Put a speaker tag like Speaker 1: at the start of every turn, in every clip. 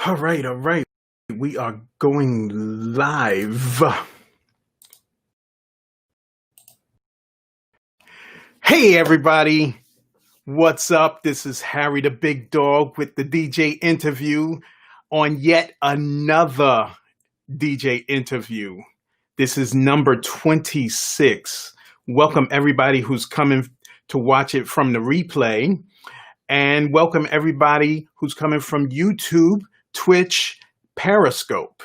Speaker 1: All right, all right. We are going live. Hey, everybody. What's up? This is Harry the Big Dog with the DJ interview on yet another DJ interview. This is number 26. Welcome, everybody who's coming to watch it from the replay. And welcome, everybody who's coming from YouTube, Twitch, Periscope.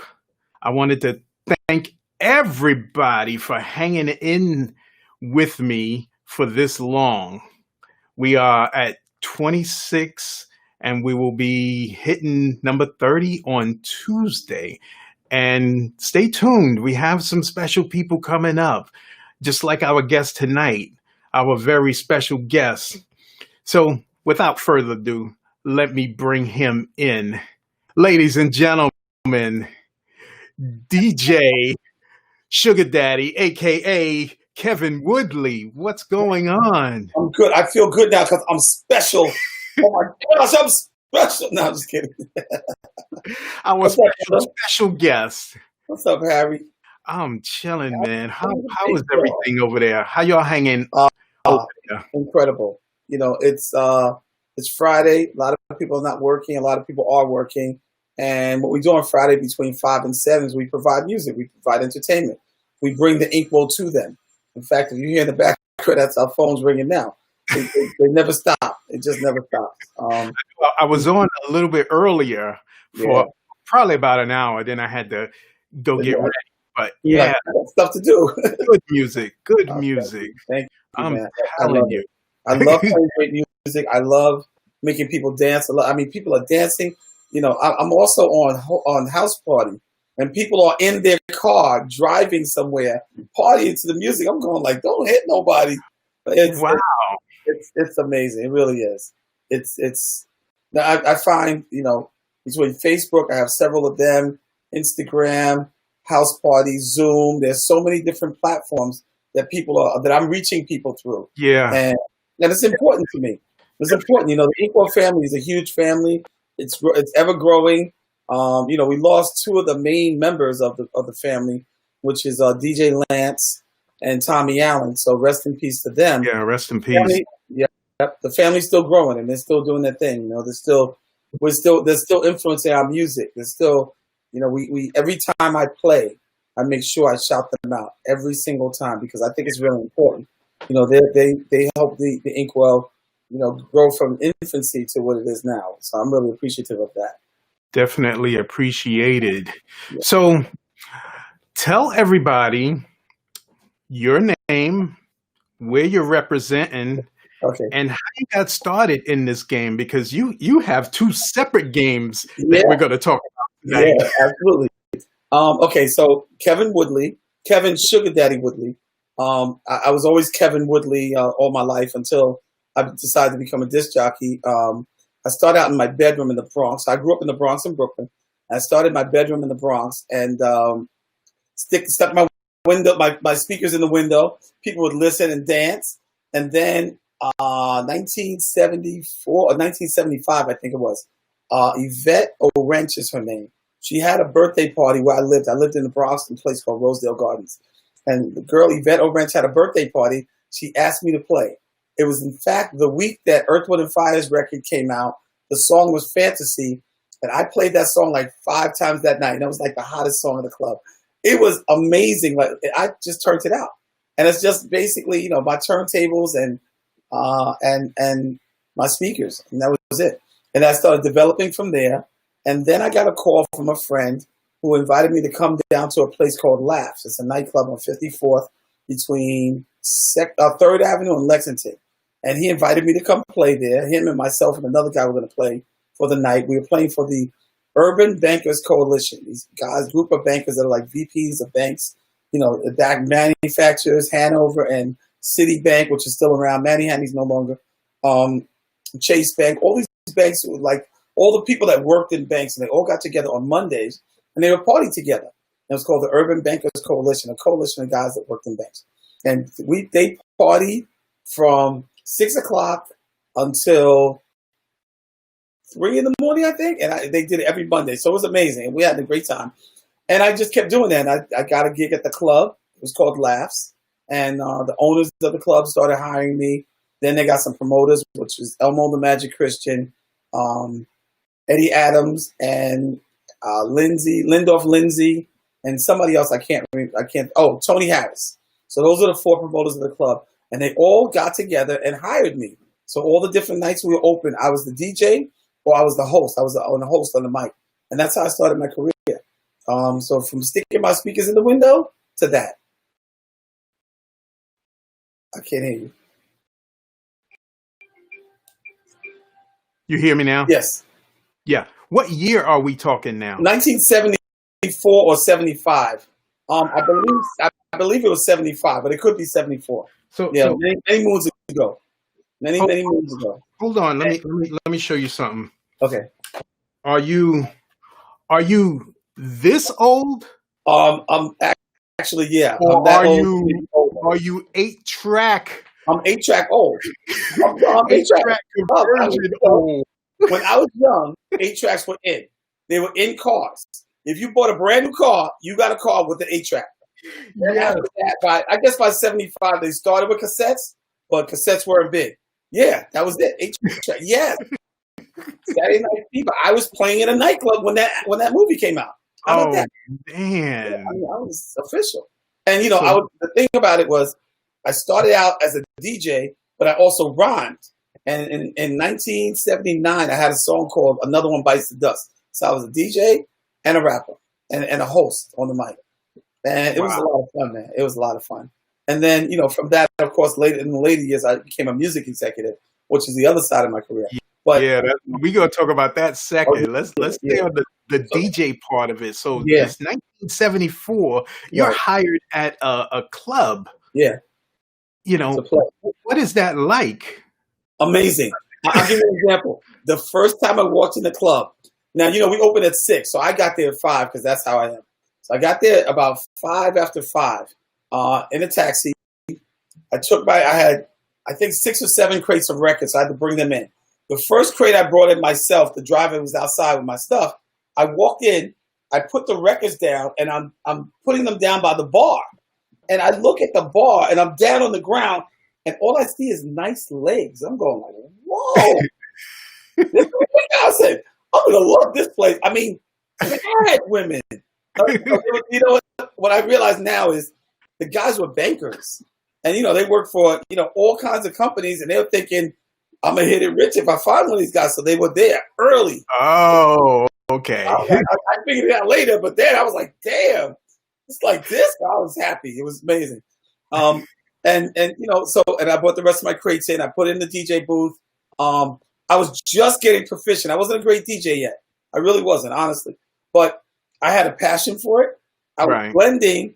Speaker 1: I wanted to thank everybody for hanging in with me for this long. We are at 26 and we will be hitting number 30 on Tuesday. And stay tuned. We have some special people coming up, just like our guest tonight, our very special guest. So without further ado, let me bring him in. Ladies and gentlemen, DJ Sugar Daddy, aka Kevin Woodley. What's going on?
Speaker 2: I'm good. I feel good now because I'm special. Oh my gosh, I'm special. No, I'm just kidding.
Speaker 1: Our
Speaker 2: What's up, brother?
Speaker 1: special guest.
Speaker 2: What's up, Harry?
Speaker 1: I'm chilling, man. How
Speaker 2: Big
Speaker 1: is
Speaker 2: dog.
Speaker 1: everything over there? How y'all hanging
Speaker 2: Uh,
Speaker 1: over there?
Speaker 2: Incredible. You know, it's Friday. A lot of people are not working. A lot of people are working. And what we do on Friday between 5 and 7 is we provide music. We provide entertainment. We bring the Inkwell to them. In fact, if you hear in the background, that's our phones ringing now. They never stop. It just never stops.
Speaker 1: Well, I was on a little bit earlier for
Speaker 2: Yeah.
Speaker 1: probably about an hour. Then I had to go get
Speaker 2: Yeah.
Speaker 1: ready. But
Speaker 2: Yeah,
Speaker 1: yeah,
Speaker 2: I got stuff to do.
Speaker 1: good music. Good
Speaker 2: Thank
Speaker 1: music.
Speaker 2: you. Thank you,
Speaker 1: I'm
Speaker 2: man. I
Speaker 1: telling
Speaker 2: love
Speaker 1: you.
Speaker 2: it. I love playing great music. I love making people dance. I mean, people are dancing. You know, I'm also on House Party, and people are in their car driving somewhere, partying to the music. I'm going like, don't hit nobody. But
Speaker 1: Wow.
Speaker 2: it's amazing. It really is. It's. Now I find between Facebook, I have several of them, Instagram, House Party, Zoom. There's so many different platforms that I'm reaching people through,
Speaker 1: Yeah.
Speaker 2: and it's important to me. It's important. You know, the Equal family is a huge family. It's ever growing. We lost two of the main members of the family, which is DJ Lance and Tommy Allen. So rest in peace to them.
Speaker 1: Yeah. Rest in peace.
Speaker 2: Family, yeah, yep, the family's still growing and they're still doing their thing. You know, they're still influencing our music. They're still, we every time I play, I make sure I shout them out every single time because I think it's really important. You know, they help the Inkwell, grow from infancy to what it is now. So I'm really appreciative of that.
Speaker 1: Definitely appreciated.
Speaker 2: Yeah.
Speaker 1: So tell everybody your name, where you're representing,
Speaker 2: Okay.
Speaker 1: and how you got started in this game, because you have two separate games that
Speaker 2: Yeah.
Speaker 1: we're going to talk about tonight.
Speaker 2: Yeah, absolutely. Okay, so Kevin Woodley, Kevin Sugar Daddy Woodley. I was always Kevin Woodley all my life until I decided to become a disc jockey. I started out in my bedroom in the Bronx. I grew up in the Bronx in Brooklyn. I started my bedroom in the Bronx and stuck my window, my speakers in the window. People would listen and dance. And then 1974 or 1975, I think it was, Yvette Orench is her name. She had a birthday party where I lived. I lived in the Bronx in a place called Rosedale Gardens. And the girl, Yvette Orench, had a birthday party. She asked me to play. It was, in fact, the week that Earth, Wind & Fire's record came out. The song was Fantasy. And I played that song like 5 times that night. And it was like the hottest song in the club. It was amazing. Like I just turned it out. And it's just basically, my turntables and my speakers. And that was it. And I started developing from there. And then I got a call from a friend who invited me to come down to a place called Laughs. It's a nightclub on 54th between 3rd Avenue and Lexington. And he invited me to come play there. Him and myself and another guy were going to play for the night. We were playing for the Urban Bankers Coalition. These guys, group of bankers that are like VPs of banks, the back manufacturers, Hanover and Citibank, which is still around. Manny Handy's no longer. Chase Bank, all these banks were like, all the people that worked in banks, and they all got together on Mondays, and they would party together. And it was called the Urban Bankers Coalition, a coalition of guys that worked in banks. And they partied from 6 o'clock until 3 in the morning, I think, and they did it every Monday, so it was amazing. We had a great time, and I just kept doing that. And I got a gig at the club. It was called Laughs, and the owners of the club started hiring me. Then they got some promoters, which was Elmo the Magic Christian, Eddie Adams, and Lindorf Lindsay, and somebody else I can't remember. Oh, Tony Harris. So those are the 4 promoters of the club, and they all got together and hired me. So all the different nights we were open, I was the DJ or I was the host. I was the host on the mic, and that's how I started my career. So from sticking my speakers in the window to that. I can't hear you.
Speaker 1: You hear me now?
Speaker 2: Yes.
Speaker 1: Yeah. What year are we talking now?
Speaker 2: 1974 or 75. I believe it was 75, but it could be 74.
Speaker 1: So
Speaker 2: many moons ago. Many moons ago.
Speaker 1: Hold on. Let me show you something.
Speaker 2: Okay.
Speaker 1: Are you this old?
Speaker 2: I'm actually, yeah.
Speaker 1: Or
Speaker 2: I'm that
Speaker 1: are you 8-track?
Speaker 2: I'm 8-track old. I'm 8-track
Speaker 1: conversion old.
Speaker 2: When I was young, 8-tracks were in. They were in cars. If you bought a brand new car, you got a car with the 8-track.
Speaker 1: Yeah.
Speaker 2: I guess by 75 they started with cassettes, but cassettes weren't big. Yeah, that was it. 8-track. Yes. Saturday Night Fever. I was playing in a nightclub when that movie came out. How about that?
Speaker 1: Man.
Speaker 2: I was official. And the thing about it was I started out as a DJ, but I also rhymed. And in 1979, I had a song called Another One Bites the Dust. So I was a DJ and a rapper and a host on the mic. And it was a lot of fun, man. It was a lot of fun. And then, from that, of course, later in the later years, I became a music executive, which is the other side of my career. But
Speaker 1: we're gonna talk about that second. Let's stay on the DJ part of it. So it's 1974. You're hired at a club.
Speaker 2: Yeah.
Speaker 1: What is that like?
Speaker 2: Amazing. I'll give you an example. The first time I walked in the club. Now, we open at 6, so I got there at 5 because that's how I am. So I got there about 5 after 5 in a taxi. I had, I think, 6 or 7 crates of records. So I had to bring them in. The first crate I brought in myself, the driver was outside with my stuff. I walked in, I put the records down, and I'm putting them down by the bar. And I look at the bar, and I'm down on the ground, and all I see is nice legs. I'm going like, whoa. I said, I'm going to love this place. I mean, bad women. What I realize now is the guys were bankers. And, they worked for, all kinds of companies, and they were thinking, I'm going to hit it rich if I find one of these guys. So they were there early.
Speaker 1: Oh, okay.
Speaker 2: I figured it out later, but then I was like, damn, it's like this. I was happy. It was amazing. And I brought the rest of my crates in. I put it in the DJ booth. I was just getting proficient. I wasn't a great DJ yet. I really wasn't, honestly. But I had a passion for it. I was blending,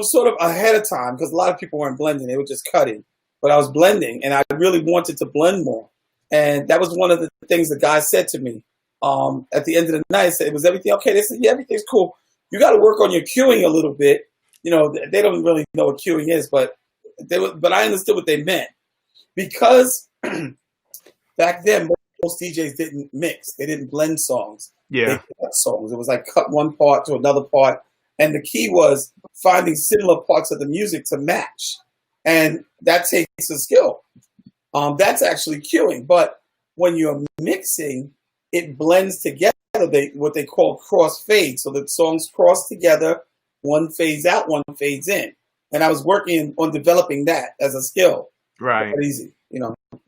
Speaker 2: sort of ahead of time because a lot of people weren't blending. They were just cutting. But I was blending, and I really wanted to blend more. And that was one of the things the guy said to me at the end of the night. Said, was everything okay? They said, yeah, everything's cool. You got to work on your cueing a little bit. They don't really know what cueing is, but I understood what they meant. Because back then, most DJs didn't mix. They didn't blend songs.
Speaker 1: Yeah.
Speaker 2: They cut songs. It was like cut one part to another part. And the key was finding similar parts of the music to match. And that takes a skill. That's actually cueing. But when you're mixing, it blends together, what they call cross fade. So the songs cross together, one fades out, one fades in. And I was working on developing that as a skill.
Speaker 1: Right.
Speaker 2: Not easy.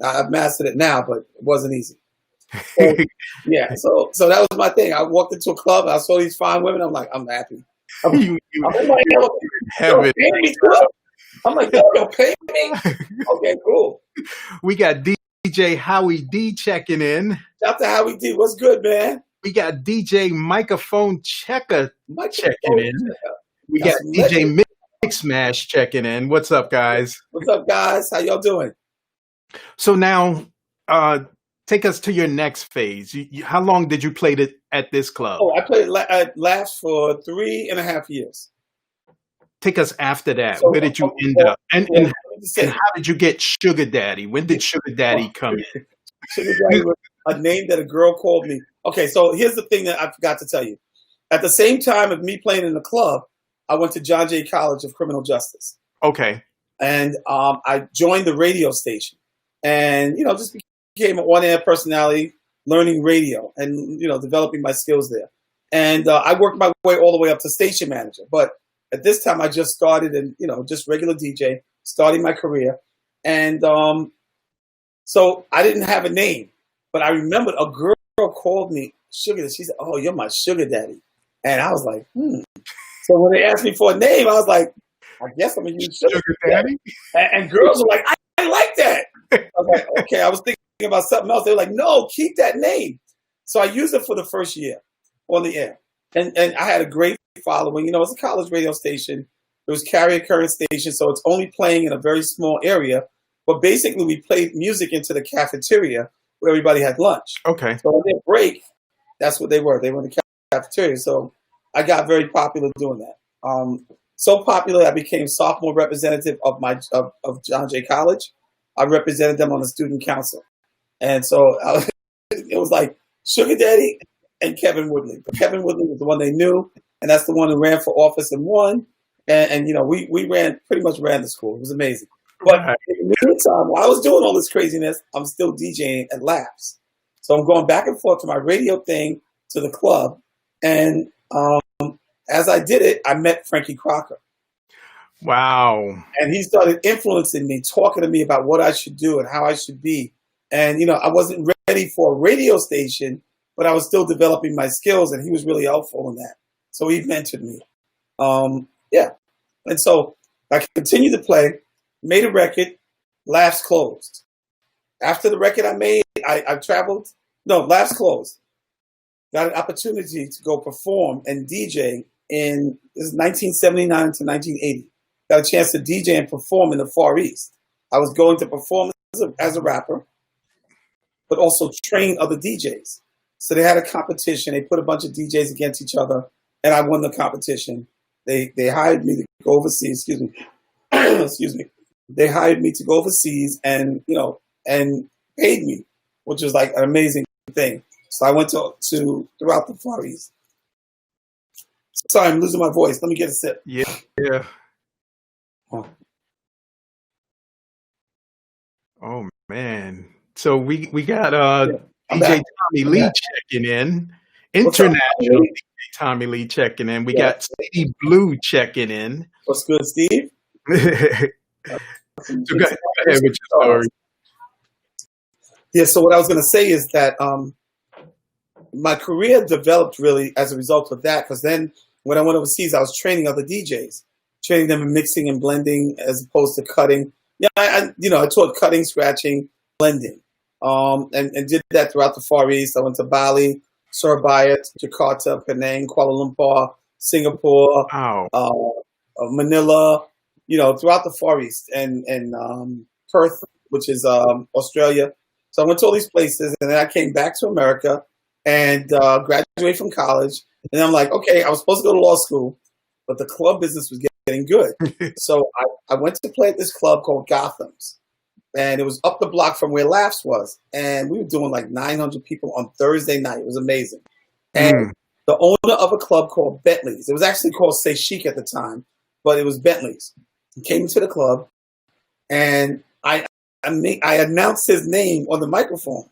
Speaker 2: I've mastered it now, but it wasn't easy. So, yeah. So that was my thing. I walked into a club, I saw these fine women. I'm like, I'm happy. I'm in my element. I'm like, you'll pay me? Okay, cool.
Speaker 1: We got DJ Howie D checking in.
Speaker 2: Shout out to Howie D. What's good, man?
Speaker 1: We got DJ Microphone Checker checking in. We got DJ Mix Smash checking in. What's up, guys?
Speaker 2: What's up, guys? How y'all doing?
Speaker 1: So now, take us to your next phase. How long did you play at this club?
Speaker 2: Oh, I played at Laughs for 3.5 years.
Speaker 1: Take us after that. Where did you end up? And how did you get Sugar Daddy? When did Sugar Daddy come in?
Speaker 2: Sugar Daddy was a name that a girl called me. Okay, so here's the thing that I forgot to tell you. At the same time of me playing in the club, I went to John Jay College of Criminal Justice.
Speaker 1: Okay.
Speaker 2: And I joined the radio station, and just became an on-air personality, learning radio, and developing my skills there. And I worked my way all the way up to station manager. But at this time, I just started, and just regular DJ, starting my career. And so I didn't have a name, but I remembered a girl called me Sugar. She said, "Oh, you're my sugar daddy," and I was like, So when they asked me for a name, I was like, I guess I'm going to use Sugar Daddy. And girls were like, I like that. I was like, okay. I was thinking about something else. They were like, no, keep that name. So I used it for the first year on the air. And I had a great following. It's a college radio station. It was carrier current station, so it's only playing in a very small area. But basically, we played music into the cafeteria where everybody had lunch.
Speaker 1: Okay.
Speaker 2: So on their break, that's what they were. They were in the cafeteria. So I got very popular doing that. So popular, I became sophomore representative of John Jay College. I represented them on the student council, and so it was like Sugar Daddy and Kevin Woodley. But Kevin Woodley was the one they knew, and that's the one who ran for office and won. And we pretty much ran the school. It was amazing. But in the meantime, while I was doing all this craziness, I'm still DJing at Laughs. So I'm going back and forth to my radio thing to the club, and as I did it, I met Frankie Crocker.
Speaker 1: Wow.
Speaker 2: And he started influencing me, talking to me about what I should do and how I should be. And, I wasn't ready for a radio station, but I was still developing my skills, and he was really helpful in that. So he mentored me. Yeah. And so I continued to play, made a record, Laughs closed. After the record I made, I traveled. No, Laughs closed. Got an opportunity to go perform and DJ this is 1979 to 1980. Got a chance to DJ and perform in the Far East. I was going to perform as a rapper, but also train other DJs. So they had a competition. They put a bunch of DJs against each other, and I won the competition. They hired me to go overseas. Excuse me. Excuse me. They hired me to go overseas, and and paid me, which was like an amazing thing. So I went to throughout the Far East. Sorry, I'm losing my voice. Let me get a sip.
Speaker 1: Yeah. Oh man. So we got DJ Tommy Lee checking in. International DJ Tommy Lee checking in. We got Sadie Blue checking in.
Speaker 2: What's good, Steve?
Speaker 1: So go ahead with your story.
Speaker 2: Yeah, so what I was going to say is that my career developed really as a result of that, because then when I went overseas, I was training other DJs, training them in mixing and blending as opposed to cutting. Yeah, I taught cutting, scratching, blending, and did that throughout the Far East. I went to Bali, Surabaya, Jakarta, Penang, Kuala Lumpur, Singapore, Manila, throughout the Far East, and Perth, which is Australia. So I went to all these places, and then I came back to America and graduated from college. And I'm like, okay, I was supposed to go to law school, but the club business was getting good. So I went to play at this club called Gotham's, and it was up the block from where Laughs was. And we were doing like 900 people on Thursday night. It was amazing. And the owner of a club called Bentley's, it was actually called Say Chic at the time, but it was Bentley's. He came into the club, and I announced his name on the microphone.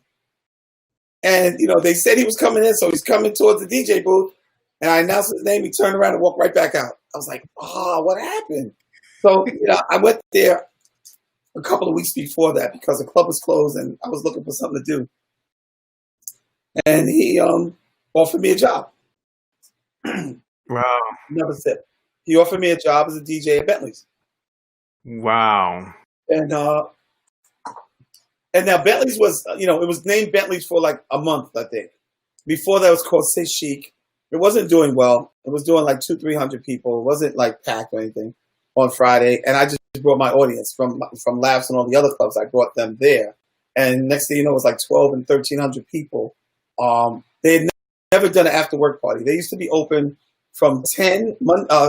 Speaker 2: And, they said he was coming in, so he's coming towards the DJ booth. And I announced his name. He turned around and walked right back out. I was like, what happened? So, I went there a couple of weeks before that because the club was closed and I was looking for something to do. And he offered me a job.
Speaker 1: Wow.
Speaker 2: Never said. He offered me a job as a DJ at Bentley's.
Speaker 1: Wow.
Speaker 2: And now Bentley's was, it was named Bentley's for like a month, I think. Before that, it was called Say Chic. It wasn't doing well. It was doing like 200-300 people. It wasn't like packed or anything on Friday. And I just brought my audience from Laughs and all the other clubs. I brought them there. And next thing you know, it was like 12 and 1,300 people. They had never done an after work party. They used to be open from 10,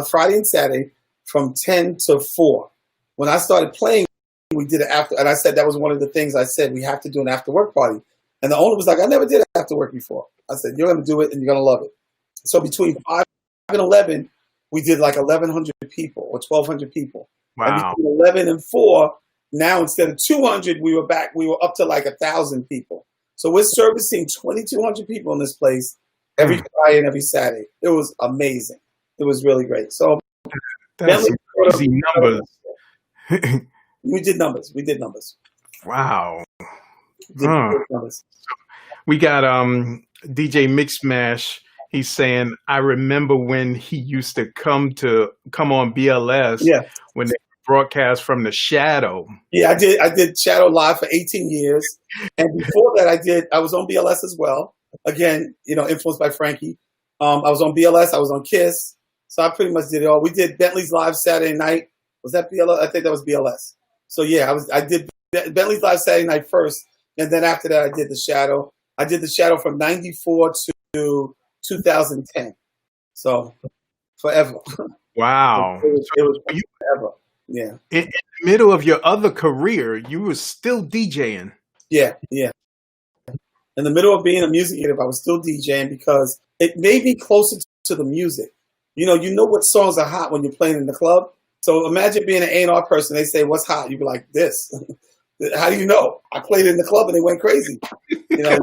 Speaker 2: Friday and Saturday, from 10 to 4. When I started playing, we did it after, and I said that was one of the things I said, we have to do an after work party. And the owner was like, I never did after work before. I said, you're going to do it and you're going to love it. So between 5 and 11, we did like 1,100 people or 1,200 people. And
Speaker 1: Wow.
Speaker 2: between 11 and 4, now instead of 200, we were up to like 1,000 people. So we're servicing 2,200 people in this place every Friday and every Saturday. It was amazing. It was really great. So
Speaker 1: That's crazy numbers.
Speaker 2: we did numbers. We did numbers.
Speaker 1: Wow.
Speaker 2: Did numbers.
Speaker 1: We got DJ Mixmash. He's saying, I remember when he used to come on BLS when they broadcast from the Shadow.
Speaker 2: Yeah, I did Shadow Live for 18 years. And before that I was on BLS as well. Again, influenced by Frankie. I was on BLS, I was on KISS. So I pretty much did it all. We did Bentley's Live Saturday night. Was that BLS? I think that was BLS. So yeah, I did Bentley's Live Saturday night first. And then after that I did the Shadow. I did the Shadow from 94 to 2010. So forever.
Speaker 1: Wow.
Speaker 2: it was forever. Yeah.
Speaker 1: In the middle of your other career, you were still DJing.
Speaker 2: Yeah. In the middle of being a music executive, I was still DJing because it made me closer to the music. You know what songs are hot when you're playing in the club. So imagine being an A&R person. They say, what's hot? You'd be like, this. How do you know? I played it in the club and they went crazy. You can't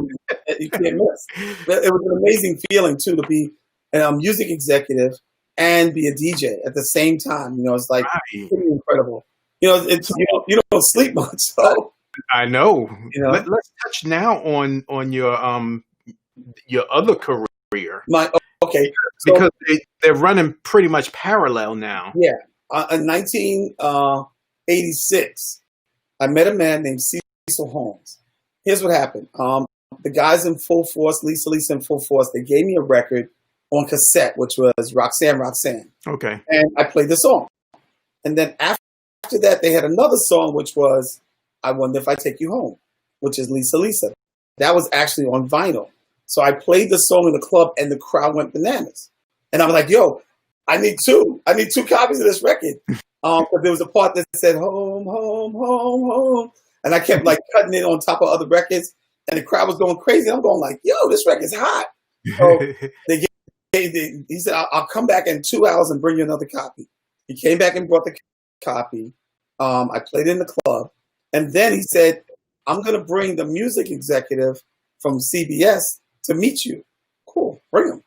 Speaker 2: miss. It was an amazing feeling, too, to be a music executive and be a DJ at the same time. It's like pretty incredible. It's you don't sleep much. So
Speaker 1: I know. Let's touch now on your other career.
Speaker 2: Okay.
Speaker 1: Because they're running pretty much parallel now.
Speaker 2: Yeah. In 1986, I met a man named Cecil Holmes. Here's what happened. The guys in Full Force, Lisa in Full Force, they gave me a record on cassette, which was Roxanne, Roxanne.
Speaker 1: Okay.
Speaker 2: And I played the song. And then after that, they had another song, which was I Wonder If I Take You Home, which is Lisa. That was actually on vinyl. So I played the song in the club and the crowd went bananas. And I was like, yo, I need two copies of this record. But there was a part that said home, home, home, home. And I kept like cutting it on top of other records. And the crowd was going crazy. I'm going like, yo, this record's hot. So he said, I'll come back in 2 hours and bring you another copy. He came back and brought the copy. I played in the club. And then he said, I'm going to bring the music executive from CBS to meet you. Cool, bring him.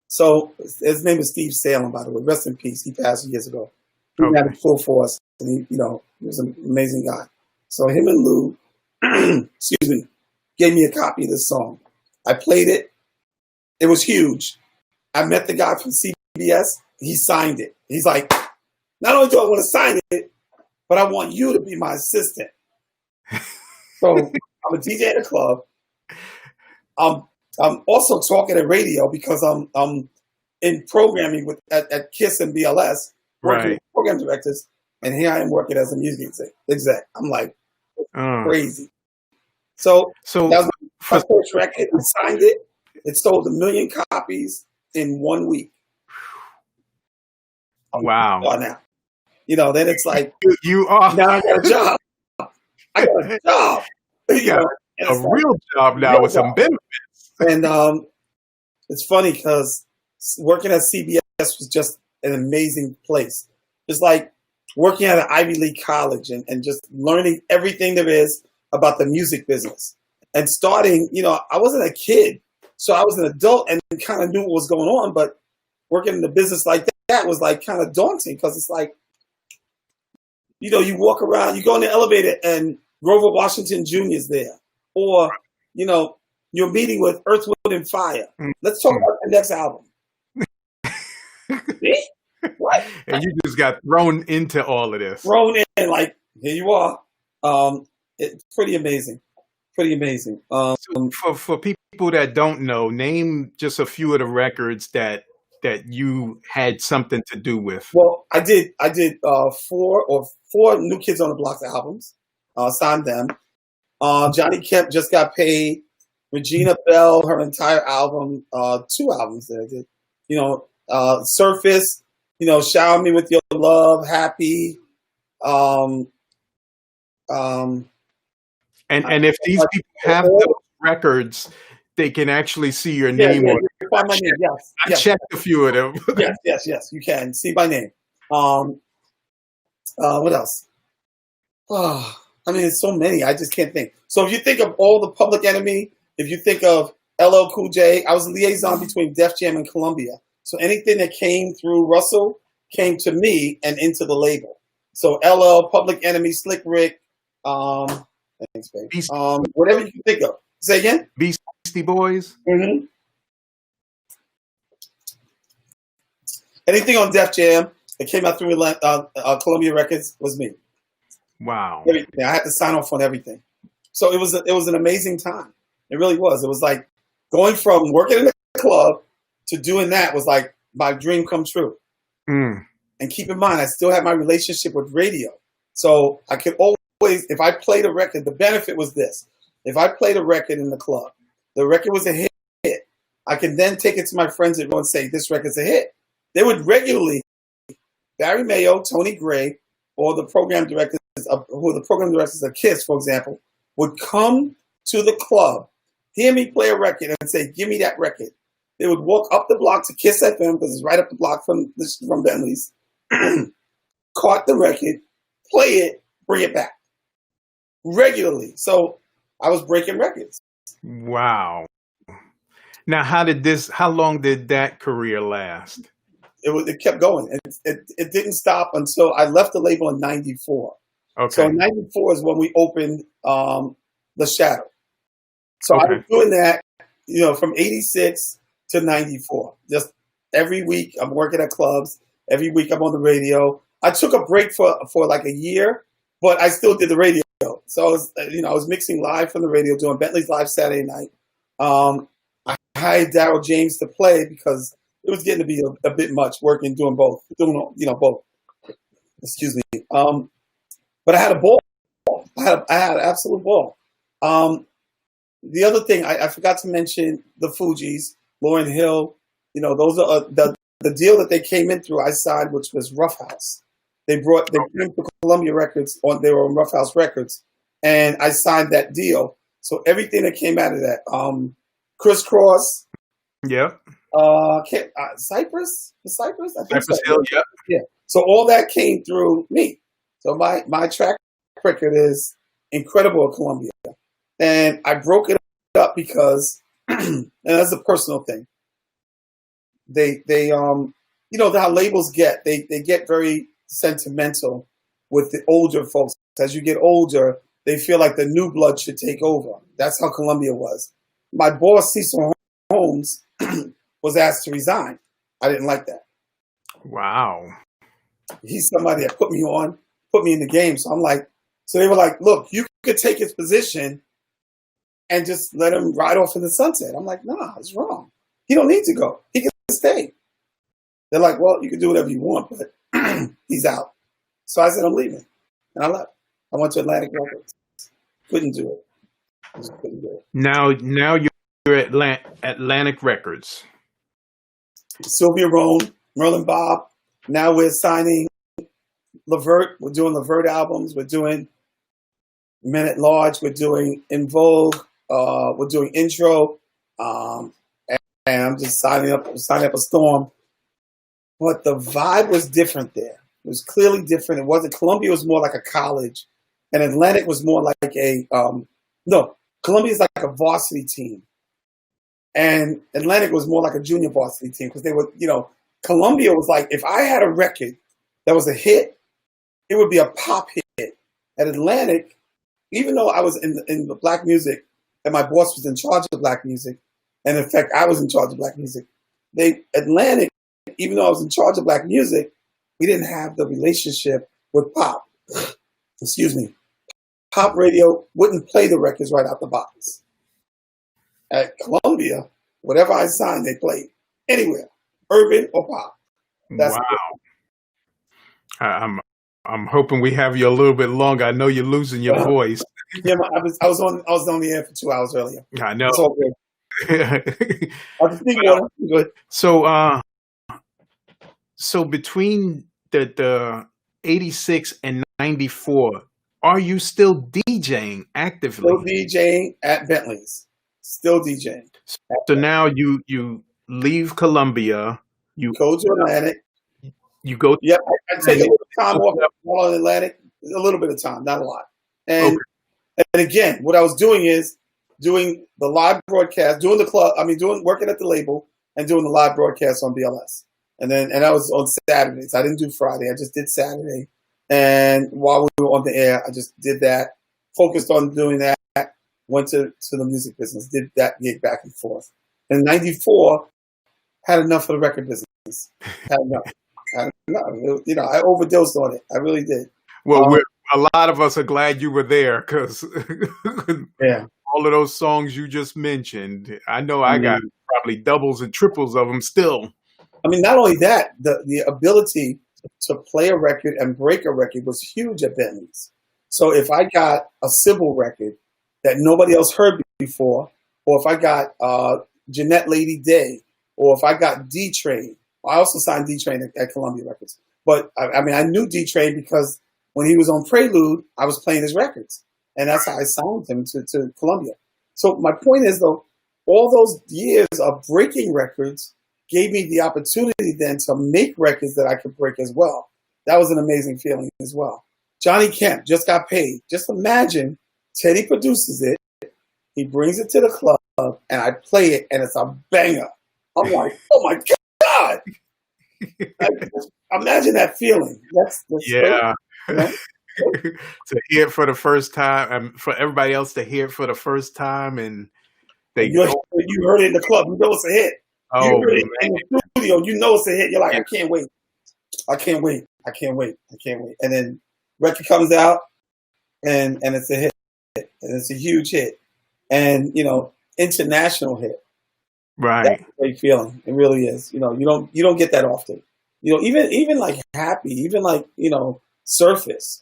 Speaker 2: So his name is Steve Salem, by the way. Rest in peace. He passed years ago. He had a Full Force, and he was an amazing guy. So him and Lou, excuse me, gave me a copy of this song. I played it. It was huge. I met the guy from CBS. He signed it. He's like, not only do I want to sign it, but I want you to be my assistant. So I'm a DJ at a club. I'm also talking at radio because I'm in programming at KISS and BLS, working with program directors, and here I am working as a music exec. I'm like crazy. So that was my first record. I signed it. It sold 1 million copies in 1 week.
Speaker 1: Wow.
Speaker 2: Now, then it's like
Speaker 1: you are
Speaker 2: now I got a job. I got a job.
Speaker 1: You got a real job now with some benefits.
Speaker 2: And it's funny because working at CBS was just an amazing place. It's like working at an Ivy League college and just learning everything there is about the music business. And starting, I wasn't a kid, so I was an adult and kind of knew what was going on. But working in the business like that was like kind of daunting because it's like, you walk around, you go in the elevator and Grover Washington Jr. is there. Or, you're meeting with Earth, Wind, and Fire. Let's talk about the next album. What?
Speaker 1: And you just got thrown into all of this.
Speaker 2: Thrown in, like, here you are. It's pretty amazing. Pretty amazing.
Speaker 1: So for people that don't know, name just a few of the records that you had something to do with.
Speaker 2: Well, I did 4 New Kids on the Block albums. Signed them. Johnny Kemp just got paid. Regina Bell, her entire album, 2 albums that I did. Surface, Shower Me With Your Love, Happy.
Speaker 1: And if these
Speaker 2: Like,
Speaker 1: people have
Speaker 2: all,
Speaker 1: those records, they can actually see your
Speaker 2: yeah,
Speaker 1: name
Speaker 2: yeah,
Speaker 1: on
Speaker 2: you
Speaker 1: it.
Speaker 2: can find my name. Yes,
Speaker 1: I
Speaker 2: yes,
Speaker 1: checked a few of them.
Speaker 2: yes. You can see my name. Um, what else? Oh, I mean, it's so many. I just can't think. So if you think of all the Public Enemy, if you think of LL Cool J, I was a liaison between Def Jam and Columbia. So anything that came through Russell came to me and into the label. So LL, Public Enemy, Slick Rick, um, thanks, babe.
Speaker 1: Beast,
Speaker 2: Whatever you can think of. Say again.
Speaker 1: Beastie Boys.
Speaker 2: hmm Anything on Def Jam that came out through Columbia Records was me.
Speaker 1: Wow.
Speaker 2: Everything. I had to sign off on everything. So it was an amazing time. It really was. It was like going from working in a club to doing that was like my dream come true.
Speaker 1: Mm.
Speaker 2: And keep in mind, I still had my relationship with radio. So I could always, if I played a record, the benefit was this. If I played a record in the club, the record was a hit, I could then take it to my friends and say, this record's a hit. They would regularly, Barry Mayo, Tony Gray, or the program directors, who are the program directors of KISS, for example, would come to the club, hear me play a record, and say, give me that record. They would walk up the block to KISS FM, because it's right up the block from Bentley's, caught the record, play it, bring it back regularly. So I was breaking records.
Speaker 1: Wow. Now, how long did that career last?
Speaker 2: It kept going. It didn't stop until I left the label in '94.
Speaker 1: Okay.
Speaker 2: So 94 is when we opened The Shadow. So
Speaker 1: Okay.
Speaker 2: I was doing that, from 86 to 94. Just every week I'm working at clubs. Every week I'm on the radio. I took a break for like a year, but I still did the radio. So I was mixing live from the radio, doing Bentley's Live Saturday night. I hired Daryl James to play because it was getting to be a bit much working, doing both. Excuse me. But I had a ball. I had an absolute ball. The other thing I forgot to mention, the Fugees, Lauryn Hill. Those are the deal that they came in through. I signed, which was Rough House. They came to Columbia Records they were on Rough House Records, and I signed that deal. So everything that came out of that, Crisscross,
Speaker 1: Yep.
Speaker 2: Cypress, I think
Speaker 1: Cypress
Speaker 2: so.
Speaker 1: Hill. Yep.
Speaker 2: Yeah. So all that came through me. So my track record is incredible at Columbia, and I broke it up because, and that's a personal thing. They how labels get, they get very sentimental with the older folks. As you get older, they feel like the new blood should take over. That's how Columbia was. My boss, Cecil Holmes, was asked to resign. I didn't like that.
Speaker 1: Wow.
Speaker 2: He's somebody that put me in the game. So they were like, look, you could take his position and just let him ride off in the sunset. I'm like, nah, it's wrong. He don't need to go. He can stay. They're like, well, you can do whatever you want, but he's out. So I said, I'm leaving. And I left. I went to Atlantic Records. Couldn't do it. Just couldn't do it.
Speaker 1: Now you're at Atlantic Records.
Speaker 2: Sylvia Rhone, Merlin Bob. Now we're signing Levert. We're doing Levert albums. We're doing Men at Large. We're doing In Vogue. We're doing Intro. And I'm just signing up a storm. But the vibe was different there. It was clearly different. It wasn't. Columbia was more like a college, and Atlantic was more like Columbia is like a varsity team, and Atlantic was more like a junior varsity team because they were, Columbia was like, if I had a record that was a hit, it would be a pop hit. At Atlantic, even though I was in the black music, and my boss was in charge of black music, and in fact I was in charge of black music, Atlantic, even though I was in charge of black music, we didn't have the relationship with pop. Excuse me. Pop radio wouldn't play the records right out the box. At Columbia, whatever I signed, they played anywhere, urban or pop. That's
Speaker 1: wow. I'm hoping we have you a little bit longer. I know you're losing your voice.
Speaker 2: Yeah, I was on the air for 2 hours earlier.
Speaker 1: I know.
Speaker 2: It's all good. I think good.
Speaker 1: So between the 86 and 94, are you still DJing
Speaker 2: Still
Speaker 1: actively?
Speaker 2: DJing at Bentley's. Still DJing.
Speaker 1: So now you leave Columbia, you
Speaker 2: Go to Atlantic.
Speaker 1: you go
Speaker 2: Yep, I take a
Speaker 1: and you
Speaker 2: little time
Speaker 1: open
Speaker 2: off
Speaker 1: up.
Speaker 2: while in Atlantic. A little bit of time, not a lot. And
Speaker 1: Okay,
Speaker 2: and again, what I was doing is doing the live broadcast, doing the club. I mean, doing working at the label and doing the live broadcast on BLS. And that was on Saturdays. I didn't do Friday. I just did Saturday. And while we were on the air, I just did that. Focused on doing that. Went to the music business. Did that gig back and forth. In '94, had enough of the record business. Had enough. Had enough. You know, I overdosed on it. I really did.
Speaker 1: well,
Speaker 2: Um,
Speaker 1: a lot of us are glad you were there because
Speaker 2: yeah.
Speaker 1: all of those songs you just mentioned, I know
Speaker 2: I
Speaker 1: I got
Speaker 2: mean,
Speaker 1: probably doubles and triples of them still.
Speaker 2: not only that, the ability to play a record and break a record was huge at Bentley's. So if I got a Sybil record that nobody else heard before, or if I got Jeanette Lady Day, or if I got D Train, I also signed D Train at Columbia Records. But I mean, I knew D Train because when he was on Prelude, I was playing his records, and that's how I signed him to Columbia. So my point is, though, all those years of breaking records gave me the opportunity then to make records that I could break as well. That was an amazing feeling as well. Johnny Kemp just got paid. Just imagine Teddy produces it, he brings it to the club, and I play it, and it's a banger. I'm like, oh my God! Like, imagine that feeling. That's
Speaker 1: Yeah.
Speaker 2: great, you know?
Speaker 1: To hear it for the first time, and for everybody else to hear it for the first time, and they
Speaker 2: You
Speaker 1: go,
Speaker 2: heard it in the club, you know it's a hit. You
Speaker 1: "Oh
Speaker 2: heard it
Speaker 1: man,
Speaker 2: in the studio, you know it's a hit. You're like,
Speaker 1: yeah,
Speaker 2: I can't wait. I can't wait. I can't wait. I can't wait. And then record comes out, and it's a hit, and it's a huge hit, and international hit. That's
Speaker 1: right,
Speaker 2: a great feeling. It really is. You don't get that often. Even like Happy, even like Surface.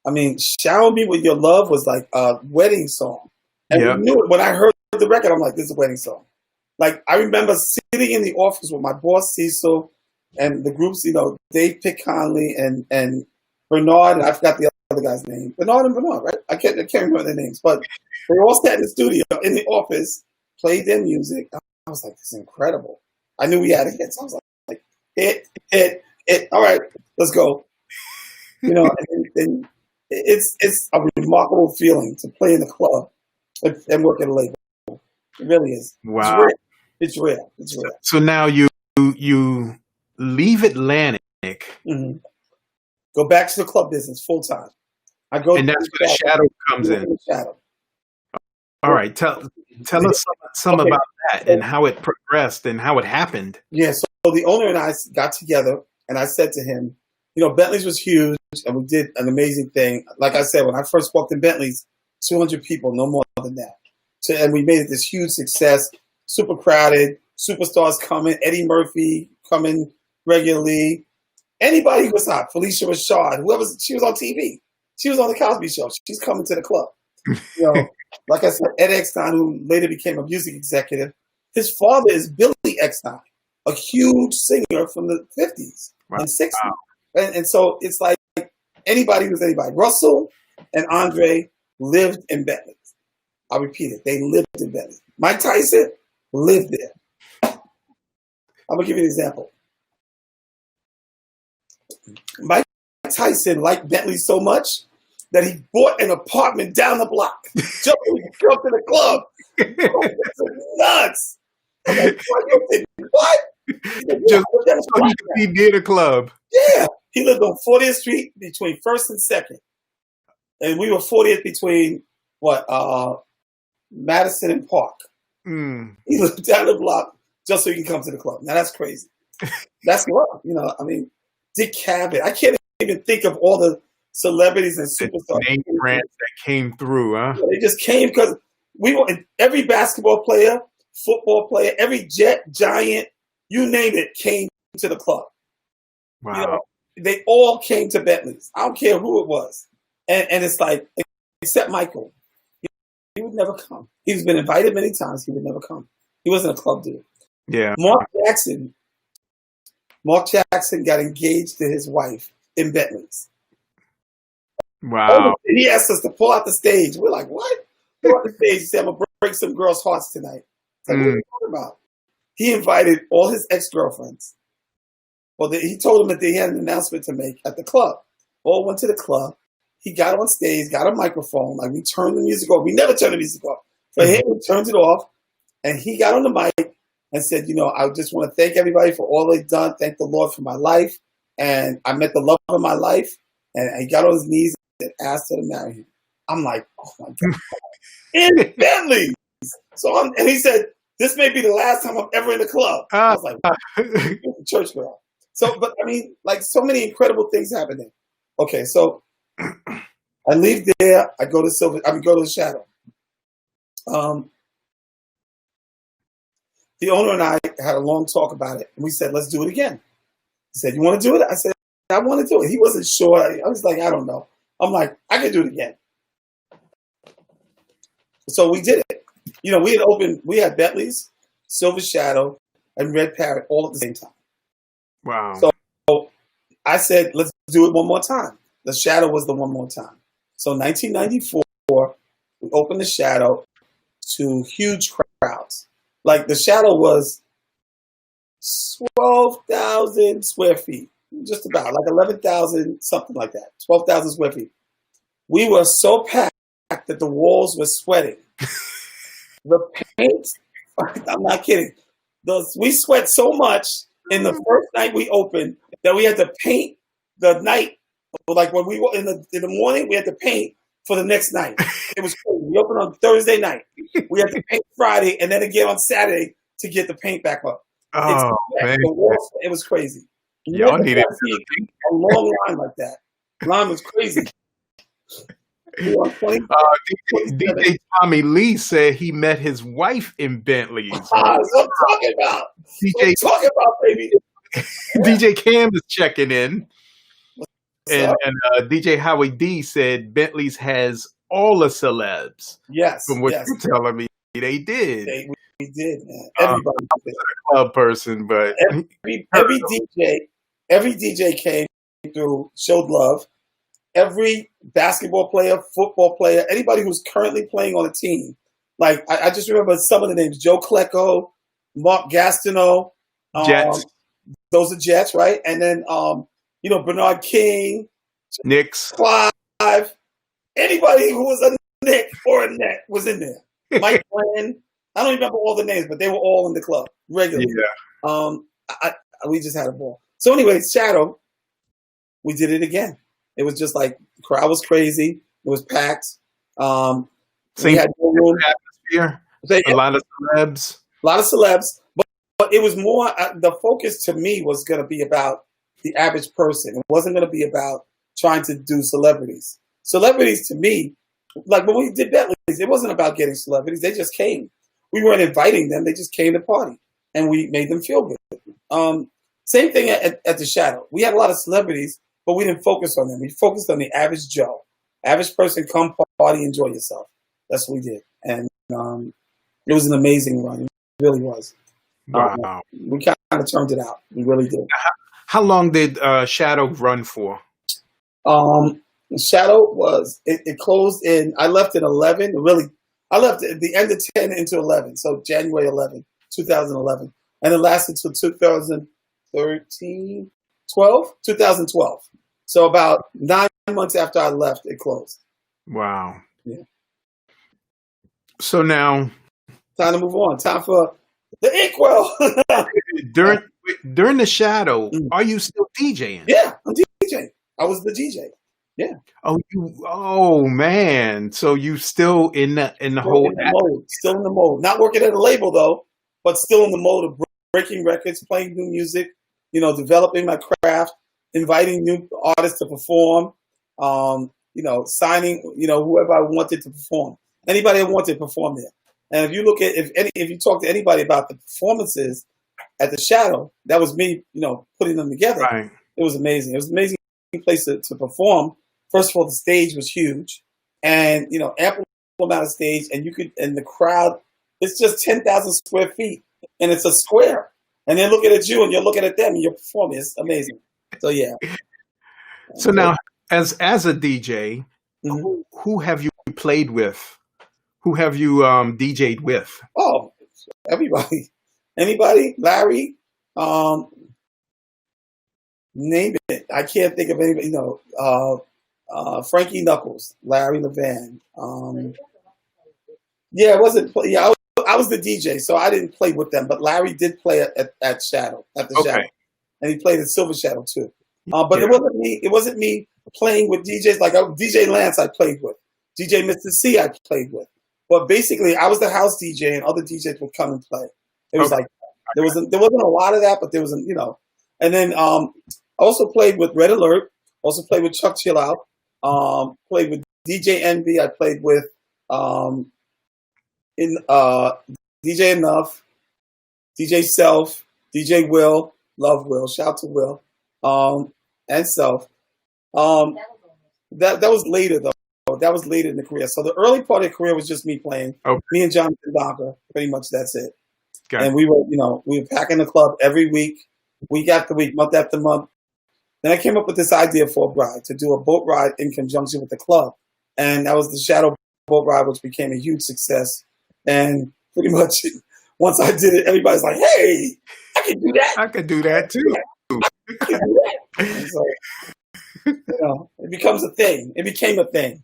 Speaker 2: I mean, Shower Me With Your Love was like a wedding song. And we
Speaker 1: yeah,
Speaker 2: knew it. When I heard the record, I'm like, this is a wedding song. Like, I remember sitting in the office with my boss, Cecil, and the groups, Dave Pitt Conley and Bernard, and I forgot the other guy's name. Bernard and Bernard, right? I can't remember their names. But they all sat in the studio, in the office, played their music. I was like, this is incredible. I knew we had a hit. So I was like, hit. All right, let's go. And it's a remarkable feeling to play in the club and work at a label. It really is. It's
Speaker 1: wow."
Speaker 2: rare. It's rare. It's rare.
Speaker 1: So now you leave Atlantic,
Speaker 2: Hmm. Go back to the club business full time. I go to
Speaker 1: and that's where the
Speaker 2: the
Speaker 1: shadow comes in.
Speaker 2: shadow.
Speaker 1: All right, tell us some
Speaker 2: Okay.
Speaker 1: about that and how it progressed and how it happened.
Speaker 2: Yeah. So the owner and I got together, and I said to him, Bentley's was huge, and we did an amazing thing. Like I said, when I first walked in Bentley's, 200 people, no more than that. And we made it this huge success, super crowded, superstars coming, Eddie Murphy coming regularly. Anybody who was hot, Felicia Rashad, she was on TV. She was on the Cosby Show. She's coming to the club. Like I said, Ed Eckstein, who later became a music executive, his father is Billy Eckstein, a huge singer from the 50s and 60s. And so it's like anybody who's anybody. Russell and Andre lived in Bentley. I'll repeat it. They lived in Bentley. Mike Tyson lived there. I'm going to give you an example. Mike Tyson liked Bentley so much that he bought an apartment down the block just so he could come to the club. Oh, this is nuts. I'm like, what? He said,
Speaker 1: Just
Speaker 2: yeah,
Speaker 1: so he could be near the club.
Speaker 2: yeah. He lived on 40th Street between 1st and 2nd. And we were 40th between, Madison and Park.
Speaker 1: Mm.
Speaker 2: He lived down the block just so he can come to the club. Now, that's crazy. That's love. I mean, Dick Cavett. I can't even think of all the celebrities and
Speaker 1: The
Speaker 2: superstars.
Speaker 1: name brands that came through, huh?
Speaker 2: They just came because every basketball player, football player, every Jet, Giant, you name it, came to the club.
Speaker 1: Wow.
Speaker 2: They all came to Bentley's. I don't care who it was. And it's like, except Michael. He would never come. He's been invited many times. He would never come. He wasn't a club dude.
Speaker 1: Yeah.
Speaker 2: Mark Jackson got engaged to his wife in Bentley's.
Speaker 1: Wow.
Speaker 2: He asked us to pull out the stage. We're like, what? Pull out the stage. He said, I'm going to break some girls' hearts tonight. It's like, what are
Speaker 1: Mm.
Speaker 2: you talking about? He invited all his ex-girlfriends. Well, he told them that they had an announcement to make at the club. All went to the club. He got on stage, got a microphone. Like, we turned the music off. We never turned the music off. For him, we turned it off. And he got on the mic and said, I just want to thank everybody for all they've done. Thank the Lord for my life. And I met the love of my life. And he got on his knees and asked her to marry him. I'm like, oh my God. In Bentley. And he said, this may be the last time I'm ever in the club. I was like, church girl. So, but I mean, like, so many incredible things happening. Okay, so I leave there. I go to go to the Shadow. The owner and I had a long talk about it, and we said, let's do it again. He said, you want to do it? I said, I want to do it. He wasn't sure. I was like, I don't know. I'm like, I can do it again. So we did it. We had Bentley's, Silver Shadow, and Red Parrot all at the same time.
Speaker 1: Wow.
Speaker 2: So I said, let's do it one more time. The Shadow was the one more time. So 1994, we opened the Shadow to huge crowds. Like, the Shadow was 12,000 square feet, just about, like 11,000, something like that, 12,000 square feet. We were so packed that the walls were sweating. The paint, I'm not kidding. We sweat so much in the first night we opened that we had to paint the night. Like, when we were in the morning, we had to paint for the next night. It was crazy. We opened on Thursday night. We had to paint Friday and then again on Saturday to get the paint back up.
Speaker 1: Oh, man.
Speaker 2: It was crazy.
Speaker 1: Y'all needed
Speaker 2: a long line like that. Line was crazy.
Speaker 1: DJ Tommy Lee said he met his wife in Bentley's.
Speaker 2: That's what I'm talking about. Baby.
Speaker 1: DJ Cam is checking in. And DJ Howie D said Bentley's has all the celebs.
Speaker 2: Yes.
Speaker 1: From what you're telling me, they did.
Speaker 2: We did, man. Everybody
Speaker 1: did. A club person, but
Speaker 2: every DJ came through, showed love. Every basketball player, football player, anybody who's currently playing on a team. Like, I just remember some of the names: Joe Klecko, Mark Gastineau.
Speaker 1: Jets.
Speaker 2: Those are Jets, right? And then Bernard King,
Speaker 1: Knicks,
Speaker 2: Clive, anybody who was a Knick or a Net was in there. Mike Glenn, I don't remember all the names, but they were all in the club regularly. Yeah. We just had a ball. So anyway, Shadow, we did it again. It was just like, the crowd was crazy. It was packed.
Speaker 1: We had no room. Atmosphere. A lot of celebs.
Speaker 2: But it was more, the focus to me was going to be about the average person. It wasn't going to be about trying to do celebrities. Celebrities, to me, like when we did Bentley's, it wasn't about getting celebrities. They just came. We weren't inviting them. They just came to party, and we made them feel good. Same thing at the Shadow. We had a lot of celebrities, but we didn't focus on them. We focused on the average Joe. Average person, come party, enjoy yourself. That's what we did. And it was an amazing run. It really was.
Speaker 1: Wow.
Speaker 2: We kind of turned it out. We really did.
Speaker 1: How long did Shadow run for?
Speaker 2: Shadow it closed I left at 11. I left at the end of 10 into 11. So January 11, 2011. And it lasted till 2012. So about 9 months after I left, it closed.
Speaker 1: Wow.
Speaker 2: Yeah.
Speaker 1: So now,
Speaker 2: time to move on. Time for the Inkwell.
Speaker 1: During the Shadow, are you still DJing?
Speaker 2: Yeah, I'm DJing. I was the DJ. Yeah.
Speaker 1: Oh man. So you still in the whole
Speaker 2: mode. Still in the mode. Not working at a label though, but still in the mode of breaking records, playing new music, developing my craft, inviting new artists to perform, signing, whoever I wanted to perform. Anybody I wanted to perform there. And if you look at if you talk to anybody about the performances at the Shadow, that was me, putting them together.
Speaker 1: Right.
Speaker 2: It was amazing. It was an amazing place to perform. First of all, the stage was huge, and ample amount of stage, and the crowd. It's just 10,000 square feet, and it's a square, and they're looking at you, and you're looking at them, and you're performing. It's amazing. So yeah.
Speaker 1: So now, as a DJ,
Speaker 2: Hmm.
Speaker 1: who have you played with? Who have you DJ'd with?
Speaker 2: Oh, everybody, anybody, Larry, um, name it. I can't think of anybody. Frankie Knuckles, Larry Levan. Yeah, it wasn't. Yeah, I was the DJ, so I didn't play with them. But Larry did play at Shadow, at the Shadow,
Speaker 1: Okay.
Speaker 2: and he played at Silver Shadow too. But
Speaker 1: Yeah.
Speaker 2: it wasn't me. It wasn't me playing with DJs like DJ Lance. I played with DJ Mr. C. I played with. But basically, I was the house DJ, and other DJs would come and play. It was
Speaker 1: Okay.
Speaker 2: like there wasn't a lot of that, but there was And then I also played with Red Alert. Also played with Chuck Chill Out. Played with DJ Envy. I played with um, in DJ Enough, DJ Self, DJ Will, love Will, shout to Will, and Self. Um, that was later though. That was later in the career. So the early part of the career was just me playing.
Speaker 1: Okay.
Speaker 2: Me and Jonathan Donker. Pretty much that's it.
Speaker 1: Got
Speaker 2: And
Speaker 1: it.
Speaker 2: we were packing the club every week after week, month after month. Then I came up with this idea for a ride to do a boat ride in conjunction with the club, and that was the Shadow Boat Ride, which became a huge success. And pretty much once I did it, everybody's like, "Hey, I can do that.
Speaker 1: I could do that too.
Speaker 2: I can do that." And so it becomes a thing. It became a thing.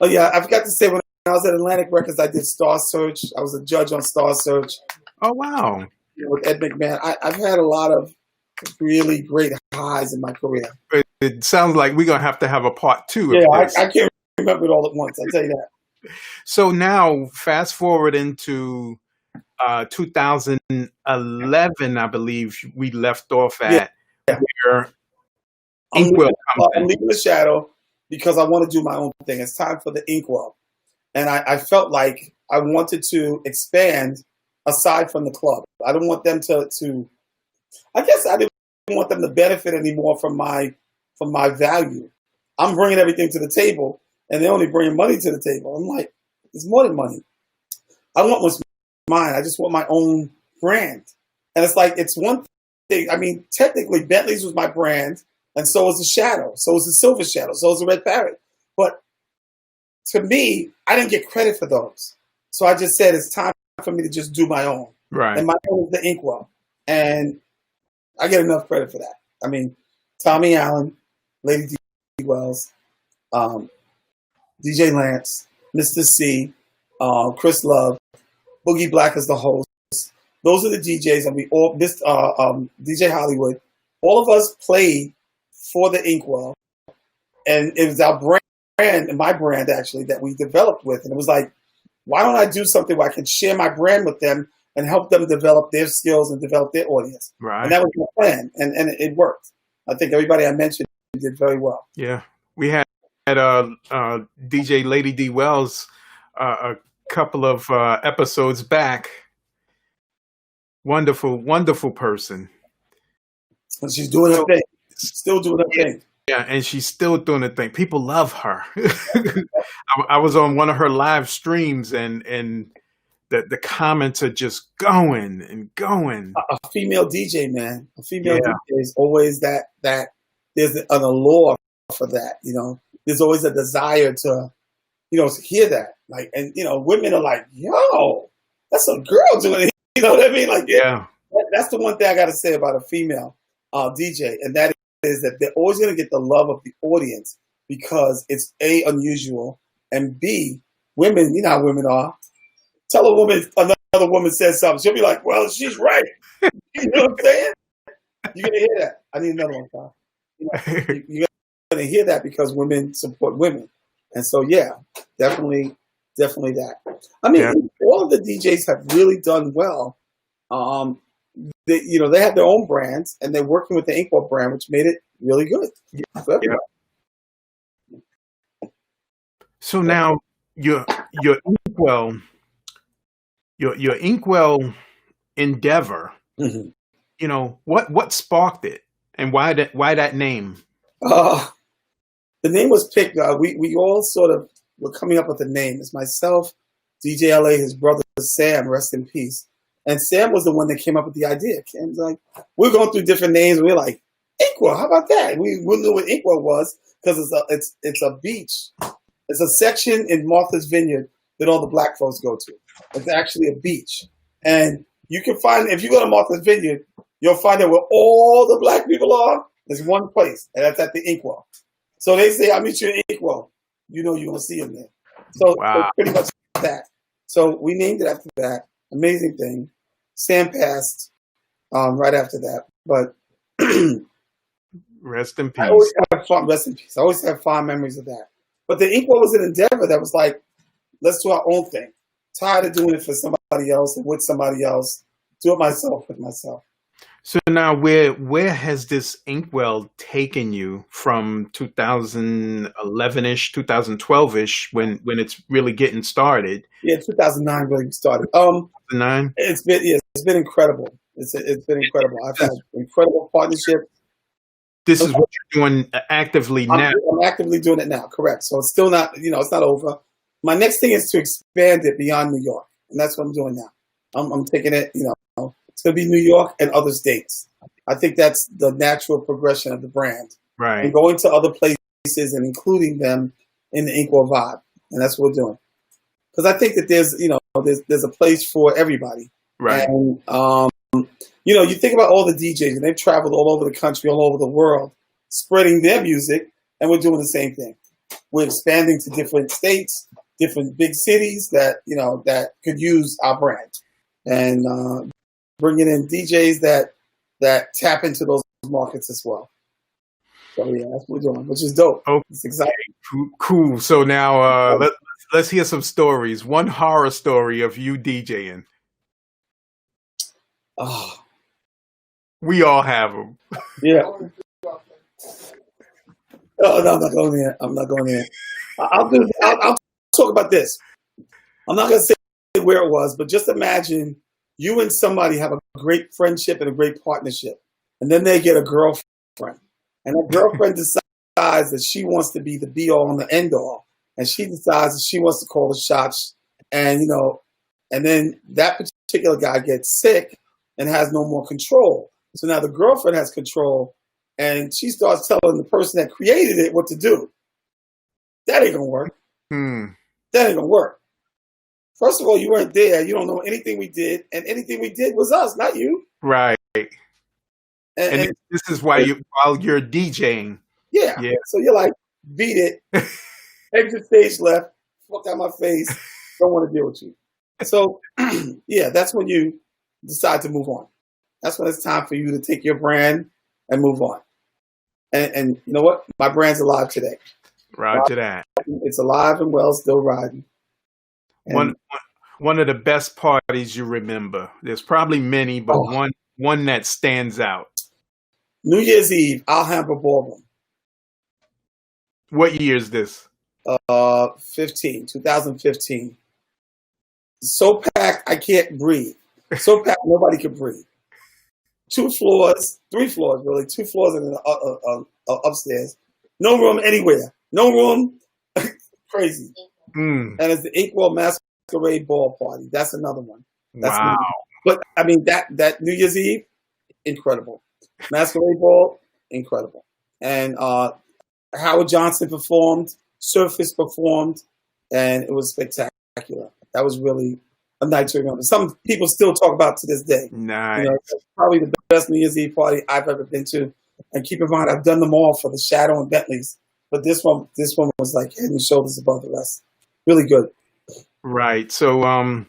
Speaker 2: Oh yeah, I forgot to say when I was at Atlantic Records, I did Star Search. I was a judge on Star Search
Speaker 1: Oh wow.
Speaker 2: with Ed McMahon. I've had a lot of really great highs in my career.
Speaker 1: It sounds like we're gonna have to have a part two
Speaker 2: Yeah,
Speaker 1: of this.
Speaker 2: I can't remember it all at once. I'll tell you that.
Speaker 1: So now, fast forward into 2011, I believe we left off
Speaker 2: Yeah,
Speaker 1: at where
Speaker 2: I'm
Speaker 1: Inkwell
Speaker 2: leaving,
Speaker 1: comes
Speaker 2: I'm
Speaker 1: in.
Speaker 2: leaving the Shadow because I want to do my own thing. It's time for the Inkwell, and I felt like I wanted to expand aside from the club. I don't want them to. I guess I didn't want them to benefit anymore from my value. I'm bringing everything to the table, and they're only bringing money to the table. I'm like, it's more than money. I want what's mine. I just want my own brand. And it's like, it's one thing. I mean, technically, Bentley's was my brand, and so was the Shadow. So was the Silver Shadow. So was the Red Parrot. But to me, I didn't get credit for those. So I just said, it's time for me to just do my own.
Speaker 1: Right.
Speaker 2: And my own is the Inkwell. And I get enough credit for that. I mean, Tommy Allen, Lady D. Wells, DJ Lance, Mr. C, Chris Love, Boogie Black is the host. Those are the DJs, and we all DJ Hollywood. All of us played for the Inkwell, and it was our brand, and my brand actually, that we developed with. And it was like, why don't I do something where I can share my brand with them and help them develop their skills and develop their audience?
Speaker 1: Right.
Speaker 2: And that was my plan, and it worked. I think everybody I mentioned did very well.
Speaker 1: Yeah. We had DJ Lady D Wells a couple of episodes back. Wonderful, wonderful person.
Speaker 2: And she's doing her thing, still doing her thing.
Speaker 1: Yeah, and she's still doing the thing. People love her. I was on one of her live streams, and the comments are just going and going.
Speaker 2: A female DJ, man. A female DJ is always that there's an allure for that. There's always a desire to hear that. Like, and women are like, yo, that's a girl doing it. You know what I mean? Like,
Speaker 1: Yeah.
Speaker 2: That's the one thing I got to say about a female DJ, and that is that they're always going to get the love of the audience because it's A, unusual, and B, women, you know how women are. Tell a woman, another woman says something, she'll be like, well, she's right. You know what I'm saying? You're going to hear that. I need another one, Tom. You're going to hear that because women support women. And so, yeah, definitely that. I mean, all of the DJs have really done well. They have their own brands, and they're working with the Inkwell brand, which made it really good.
Speaker 1: Yeah. So now your Inkwell, your Inkwell endeavor.
Speaker 2: Mm-hmm.
Speaker 1: What sparked it, and why that name?
Speaker 2: The name was picked. We all sort of were coming up with a name. It's myself, DJ LA, his brother Sam, rest in peace. And Sam was the one that came up with the idea. Cam's like, we're going through different names. We're like, Inkwell, how about that? We knew what Inkwell was because it's a beach. It's a section in Martha's Vineyard that all the black folks go to. It's actually a beach, and you can find if you go to Martha's Vineyard, you'll find out where all the black people are. There's one place, and that's at the Inkwell. So they say, "I'll meet you in Inkwell." You know you're gonna see them there. So
Speaker 1: Wow.
Speaker 2: pretty much that. So we named it after that. Amazing thing. Sam passed right after that, but
Speaker 1: Rest in
Speaker 2: I always
Speaker 1: peace.
Speaker 2: have fun. Rest in peace. I always have fond memories of that. But the Inkwell was an endeavor that was like, let's do our own thing. Tired of doing it for somebody else and with somebody else. Do it myself with myself.
Speaker 1: So now, where has this Inkwell taken you from 2011-ish, 2012-ish, when it's really getting started?
Speaker 2: Yeah, 2009 really started.
Speaker 1: 9.
Speaker 2: It's been incredible. It's been incredible. I've had incredible partnerships.
Speaker 1: This is what you're doing actively now.
Speaker 2: I'm actively doing it now. Correct. So it's still not, it's not over. My next thing is to expand it beyond New York, and that's what I'm doing now. I'm taking it. It's going to be New York and other states. I think that's the natural progression of the brand.
Speaker 1: Right.
Speaker 2: And going to other places and including them in the Inkwell vibe, and that's what we're doing. Because I think that there's a place for everybody.
Speaker 1: Right.
Speaker 2: And you think about all the DJs, and they've traveled all over the country, all over the world, spreading their music, and we're doing the same thing. We're expanding to different states, different big cities that could use our brand, and bringing in DJs that tap into those markets as well. So yeah, that's what we're doing, which is dope.
Speaker 1: Okay.
Speaker 2: It's exciting.
Speaker 1: Cool. So now let's hear some stories. One horror story of you DJing.
Speaker 2: Oh,
Speaker 1: We all have them.
Speaker 2: yeah. Oh, no, I'm not going there. I'll talk about this. I'm not going to say where it was, but just imagine you and somebody have a great friendship and a great partnership, and then they get a girlfriend, and that girlfriend decides that she wants to be the be all and the end all, and she decides that she wants to call the shots, and then that particular guy gets sick and has no more control. So now the girlfriend has control, and she starts telling the person that created it what to do. That ain't gonna work. That ain't gonna work. First of all, you weren't there. You don't know anything we did, and anything we did was us, not you.
Speaker 1: Right.
Speaker 2: And
Speaker 1: this is while you're DJing.
Speaker 2: Yeah. So you're like, beat it, exit stage left, fuck out my face, don't want to deal with you. So yeah, that's when you decide to move on. That's when it's time for you to take your brand and move on. And you know what? My brand's alive today.
Speaker 1: Roger that.
Speaker 2: It's alive and well, still riding. And
Speaker 1: One of the best parties you remember. There's probably many, but one that stands out.
Speaker 2: New Year's Eve, Alhambra Ballroom.
Speaker 1: What year is this?
Speaker 2: 2015. So packed, I can't breathe. So packed, nobody could breathe. 3 floors really, 2 floors and upstairs. No room anywhere. No room. Crazy. And it's the Inkwell Masquerade Ball Party. That's another one.
Speaker 1: Wow.
Speaker 2: But I mean that New Year's Eve, incredible. Masquerade Ball, incredible. And Howard Johnson performed, Surface performed, and it was spectacular. That was really a night to remember. Some people still talk about to this day.
Speaker 1: Nice.
Speaker 2: It's probably the best New Year's Eve party I've ever been to. And keep in mind, I've done them all for the Shadow and Bentley's, but this one was like head and shoulders above the rest. Really good.
Speaker 1: Right. So,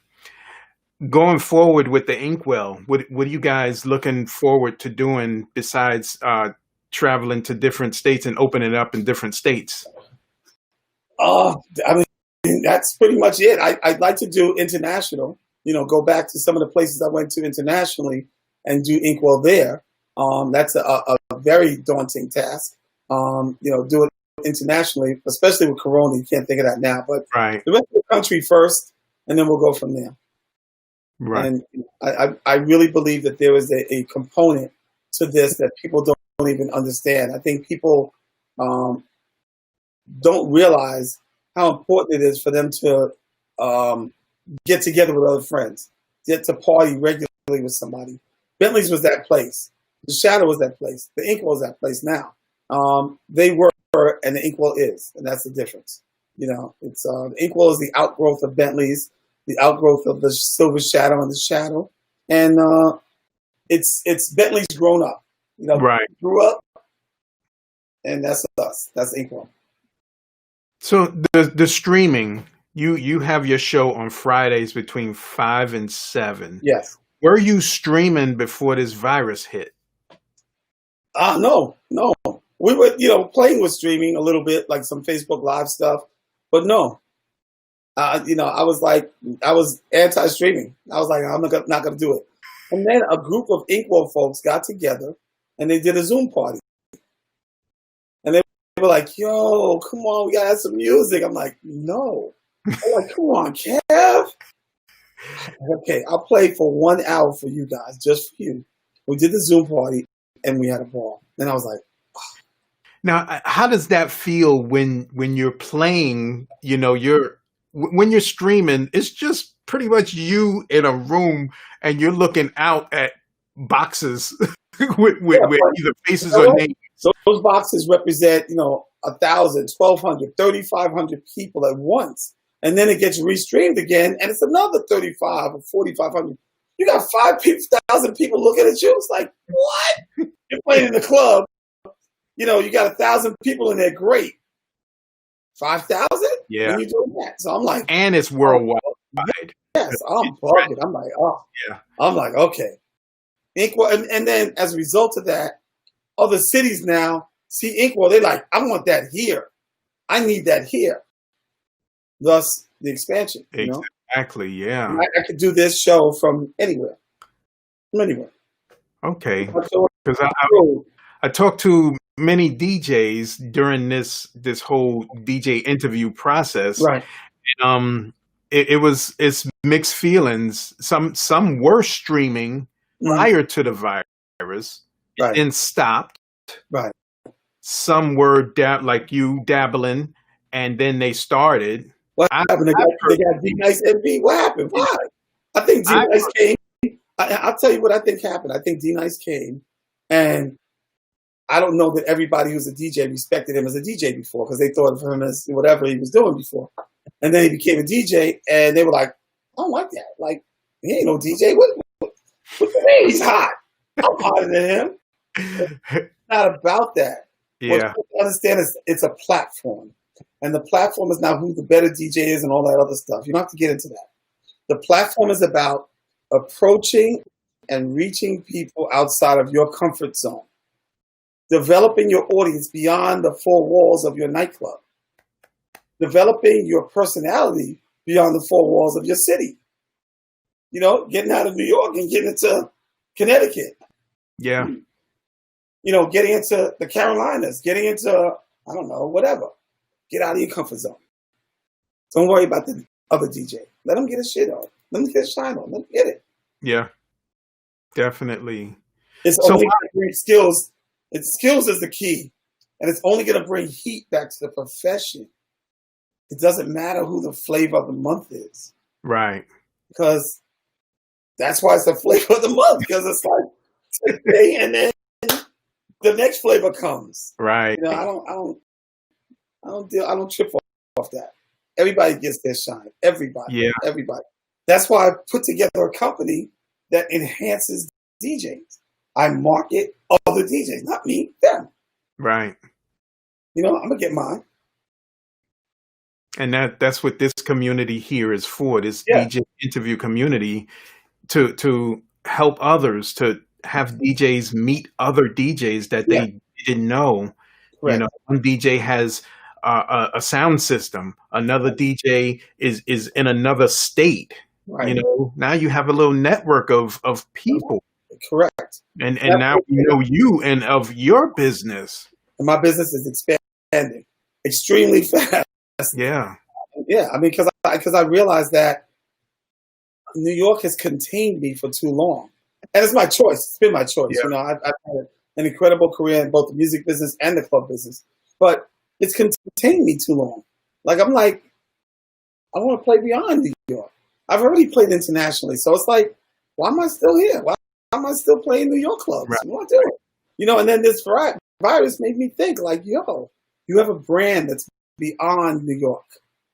Speaker 1: going forward with the Inkwell, what are you guys looking forward to doing besides traveling to different states and opening up in different states?
Speaker 2: I mean, that's pretty much it. I'd like to do international. Go back to some of the places I went to internationally and do Inkwell there. That's a very daunting task. Do it internationally, especially with Corona. You can't think of that now, but
Speaker 1: right.
Speaker 2: The rest of the country first, and then we'll go from there.
Speaker 1: Right.
Speaker 2: And I really believe that there is a component to this that people don't even understand. I think people don't realize how important it is for them to get together with other friends, get to party regularly with somebody. Bentley's was that place. The Shadow was that place. The Inkwell was that place now. They were, and the Inkwell is, and that's the difference. It's the Inkwell is the outgrowth of Bentley's, the outgrowth of the Silver Shadow and the Shadow, and it's Bentley's grown up.
Speaker 1: Right.
Speaker 2: Grew up, and that's us. That's Inkwell.
Speaker 1: So the streaming, you have your show on Fridays between 5 and 7.
Speaker 2: Yes.
Speaker 1: Were you streaming before this virus hit?
Speaker 2: No. We were, playing with streaming a little bit, like some Facebook Live stuff, but no. I was anti-streaming. I was like, I'm not going to do it. And then a group of Inkwell folks got together and they did a Zoom party. And they were like, yo, come on, we got to have some music. I'm like, no. They're like, come on, Kev. Okay, I'll play for 1 hour for you guys, just for you. We did the Zoom party and we had a ball. And I was like,
Speaker 1: now, how does that feel when you're playing, when you're streaming, it's just pretty much you in a room and you're looking out at boxes with either faces or names.
Speaker 2: So those boxes represent, 1,000, 1,200, 3,500 people at once. And then it gets restreamed again, and it's another 35 or 4,500. You got 5,000 people looking at you. It's like, what? You're playing in the club. You got 1,000 people in there. Great. 5,000?
Speaker 1: Yeah.
Speaker 2: When you doing that? So I'm like,
Speaker 1: and it's worldwide.
Speaker 2: Yes, I'm bugging. I'm like, oh, yeah. I'm like, okay. Inkwell, and then as a result of that, other cities now see Inkwell. They're like, I want that here. I need that here. Thus, the expansion.
Speaker 1: Exactly. Yeah.
Speaker 2: I could do this show from anywhere. From anywhere.
Speaker 1: Okay. Because I talked to many DJs during this whole DJ interview process.
Speaker 2: Right.
Speaker 1: And, it's mixed feelings. Some were streaming prior to the virus,
Speaker 2: right,
Speaker 1: and stopped.
Speaker 2: Right.
Speaker 1: Some were like you dabbling, and then they started.
Speaker 2: What happened? They got D-Nice MV. What happened? Why? I think D-Nice came. I'll tell you what I think happened. I think D-Nice came, and I don't know that everybody who's a DJ respected him as a DJ before, because they thought of him as whatever he was doing before. And then he became a DJ, and they were like, I don't like that. Like, he ain't no DJ. What you mean he's hot? I'm hotter than him. It's not about that.
Speaker 1: Yeah.
Speaker 2: What you have to understand is it's a platform. And the platform is not who the better DJ is and all that other stuff. You don't have to get into that. The platform is about approaching and reaching people outside of your comfort zone. Developing your audience beyond the four walls of your nightclub. Developing your personality beyond the four walls of your city. Getting out of New York and getting into Connecticut.
Speaker 1: Yeah.
Speaker 2: Getting into the Carolinas, getting into, I don't know, whatever. Get out of your comfort zone. Don't worry about the other DJ. Let them get his shit on. Let them get his shine on. Let them get it.
Speaker 1: Yeah, definitely.
Speaker 2: It's only going to bring skills. Skills is the key. And it's only going to bring heat back to the profession. It doesn't matter who the flavor of the month is.
Speaker 1: Right.
Speaker 2: Because that's why it's the flavor of the month. Because it's like today and then the next flavor comes.
Speaker 1: Right.
Speaker 2: I don't trip off that. Everybody gets their shine. Everybody.
Speaker 1: Yeah.
Speaker 2: Everybody. That's why I put together a company that enhances DJs. I market other DJs, not me, them.
Speaker 1: Right.
Speaker 2: I'm gonna get mine.
Speaker 1: And that's what this community here is for. This DJ interview community to help others, to have DJs meet other DJs that they didn't know.
Speaker 2: Right.
Speaker 1: One DJ has a sound system. Another DJ is in another state.
Speaker 2: Right.
Speaker 1: Now you have a little network of people.
Speaker 2: Correct.
Speaker 1: And now we know you and of your business.
Speaker 2: And my business is expanding extremely fast.
Speaker 1: Yeah.
Speaker 2: Yeah. I mean, because I realized that New York has contained me for too long. And it's my choice. It's been my choice.
Speaker 1: Yeah.
Speaker 2: I've had an incredible career in both the music business and the club business. But it's contained me too long. Like, I'm like, I want to play beyond New York. I've already played internationally. So it's like, why am I still here? Why am I still playing New York clubs?
Speaker 1: Right.
Speaker 2: What do I do? And then this virus made me think like, yo, you have a brand that's beyond New York.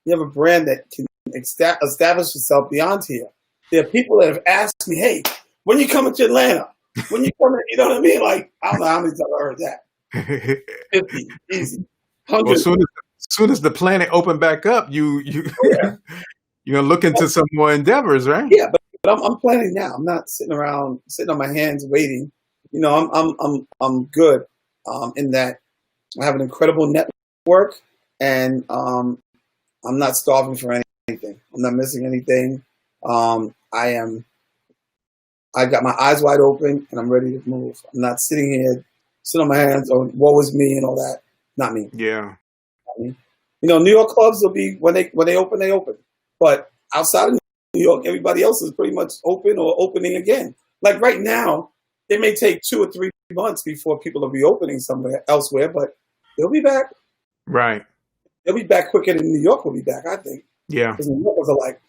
Speaker 2: You have a brand that can establish itself beyond here. There are people that have asked me, hey, when you coming to Atlanta? When you coming, you know what I mean? Like, I don't know how many times I heard that. 50, easy.
Speaker 1: Well,
Speaker 2: 100.
Speaker 1: soon as the planet opened back up, you
Speaker 2: Yeah.
Speaker 1: you're gonna look into some more endeavors, right?
Speaker 2: Yeah, but I'm planning now. I'm not sitting around, sitting on my hands waiting. You know, I'm good in that I have an incredible network, and I'm not starving for anything. I'm not missing anything. I got my eyes wide open, and I'm ready to move. I'm not sitting here, sitting on my hands, or woe is me and all that. Not me.
Speaker 1: Yeah.
Speaker 2: You know, New York clubs will be when they open, they open. But outside of New York, everybody else is pretty much open or opening again. Like right now, it may take 2 or 3 months before people are reopening somewhere elsewhere, but they'll be back.
Speaker 1: Right.
Speaker 2: They'll be back quicker than New York will be back, I think.
Speaker 1: Yeah.
Speaker 2: Because New Yorkers are like,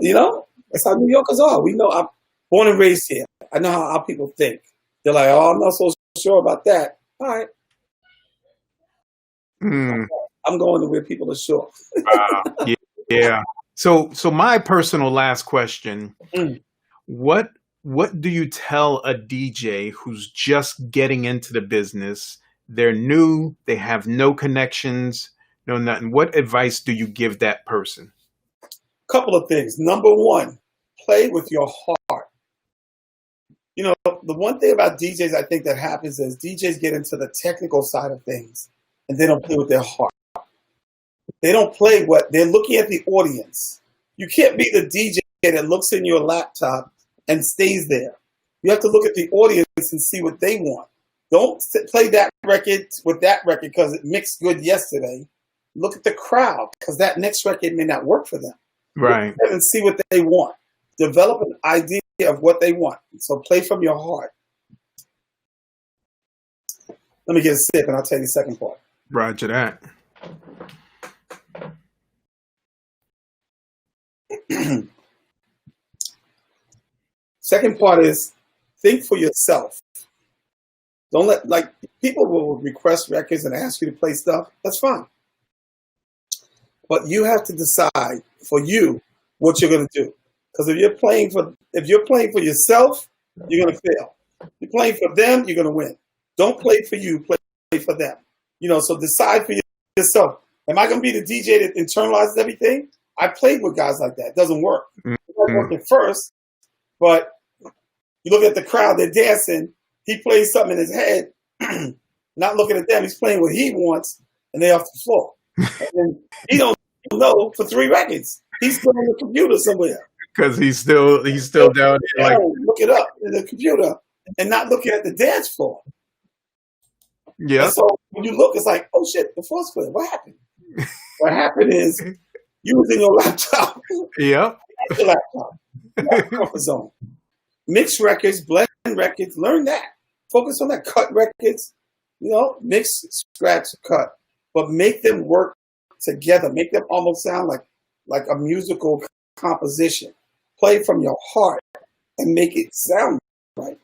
Speaker 2: you know, that's how New Yorkers are. We know I'm born and raised here. I know how people think. They're like, oh, I'm not so sure about that. All right.
Speaker 1: Mm.
Speaker 2: I'm going to where people are sure.
Speaker 1: Yeah. Yeah. So my personal last question, what do you tell a DJ who's just getting into the business? They're new, they have no connections, no nothing. What advice do you give that person?
Speaker 2: Couple of things. Number one, play with your heart. You know, the one thing about DJs I think that happens is DJs get into the technical side of things and they don't play with their heart. They don't play what they're looking at the audience. You can't be the DJ that looks in your laptop and stays there. You have to look at the audience and see what they want. Don't play that record with that record because it mixed good yesterday. Look at the crowd because that next record may not work for them.
Speaker 1: Right.
Speaker 2: And see what they want. Develop an idea of what they want. So play from your heart. Let me get a sip and I'll tell you the second part.
Speaker 1: Roger that.
Speaker 2: Second part is think for yourself. Don't let, like, people will request records and ask you to play stuff. That's fine. But you have to decide for you what you're going to do. Because if you're playing for yourself, you're going to fail. If you're playing for them, you're going to win. Don't play for you, play for them. You know, so decide for yourself. Am I going to be the DJ that internalizes everything? I played with guys like that. It doesn't work. It doesn't work at first, but you look at the crowd, they're dancing. He plays something in his head, not looking at them. He's playing what he wants, and they're off the floor. And then he don't know for 3 records. He's still on the computer somewhere.
Speaker 1: Because he's still down here. Like,
Speaker 2: look it up in the computer and not looking at the dance floor.
Speaker 1: Yeah.
Speaker 2: And so when you look, it's like, oh shit, the floor's clear. What happened? What happened is you was in your laptop.
Speaker 1: Yeah.
Speaker 2: Your laptop. Comfort zone. Mix records, blend records, learn that. Focus on that. Cut records, you know, mix, scratch, cut. But make them work together. Make them almost sound like a musical composition. Play from your heart and make it sound right.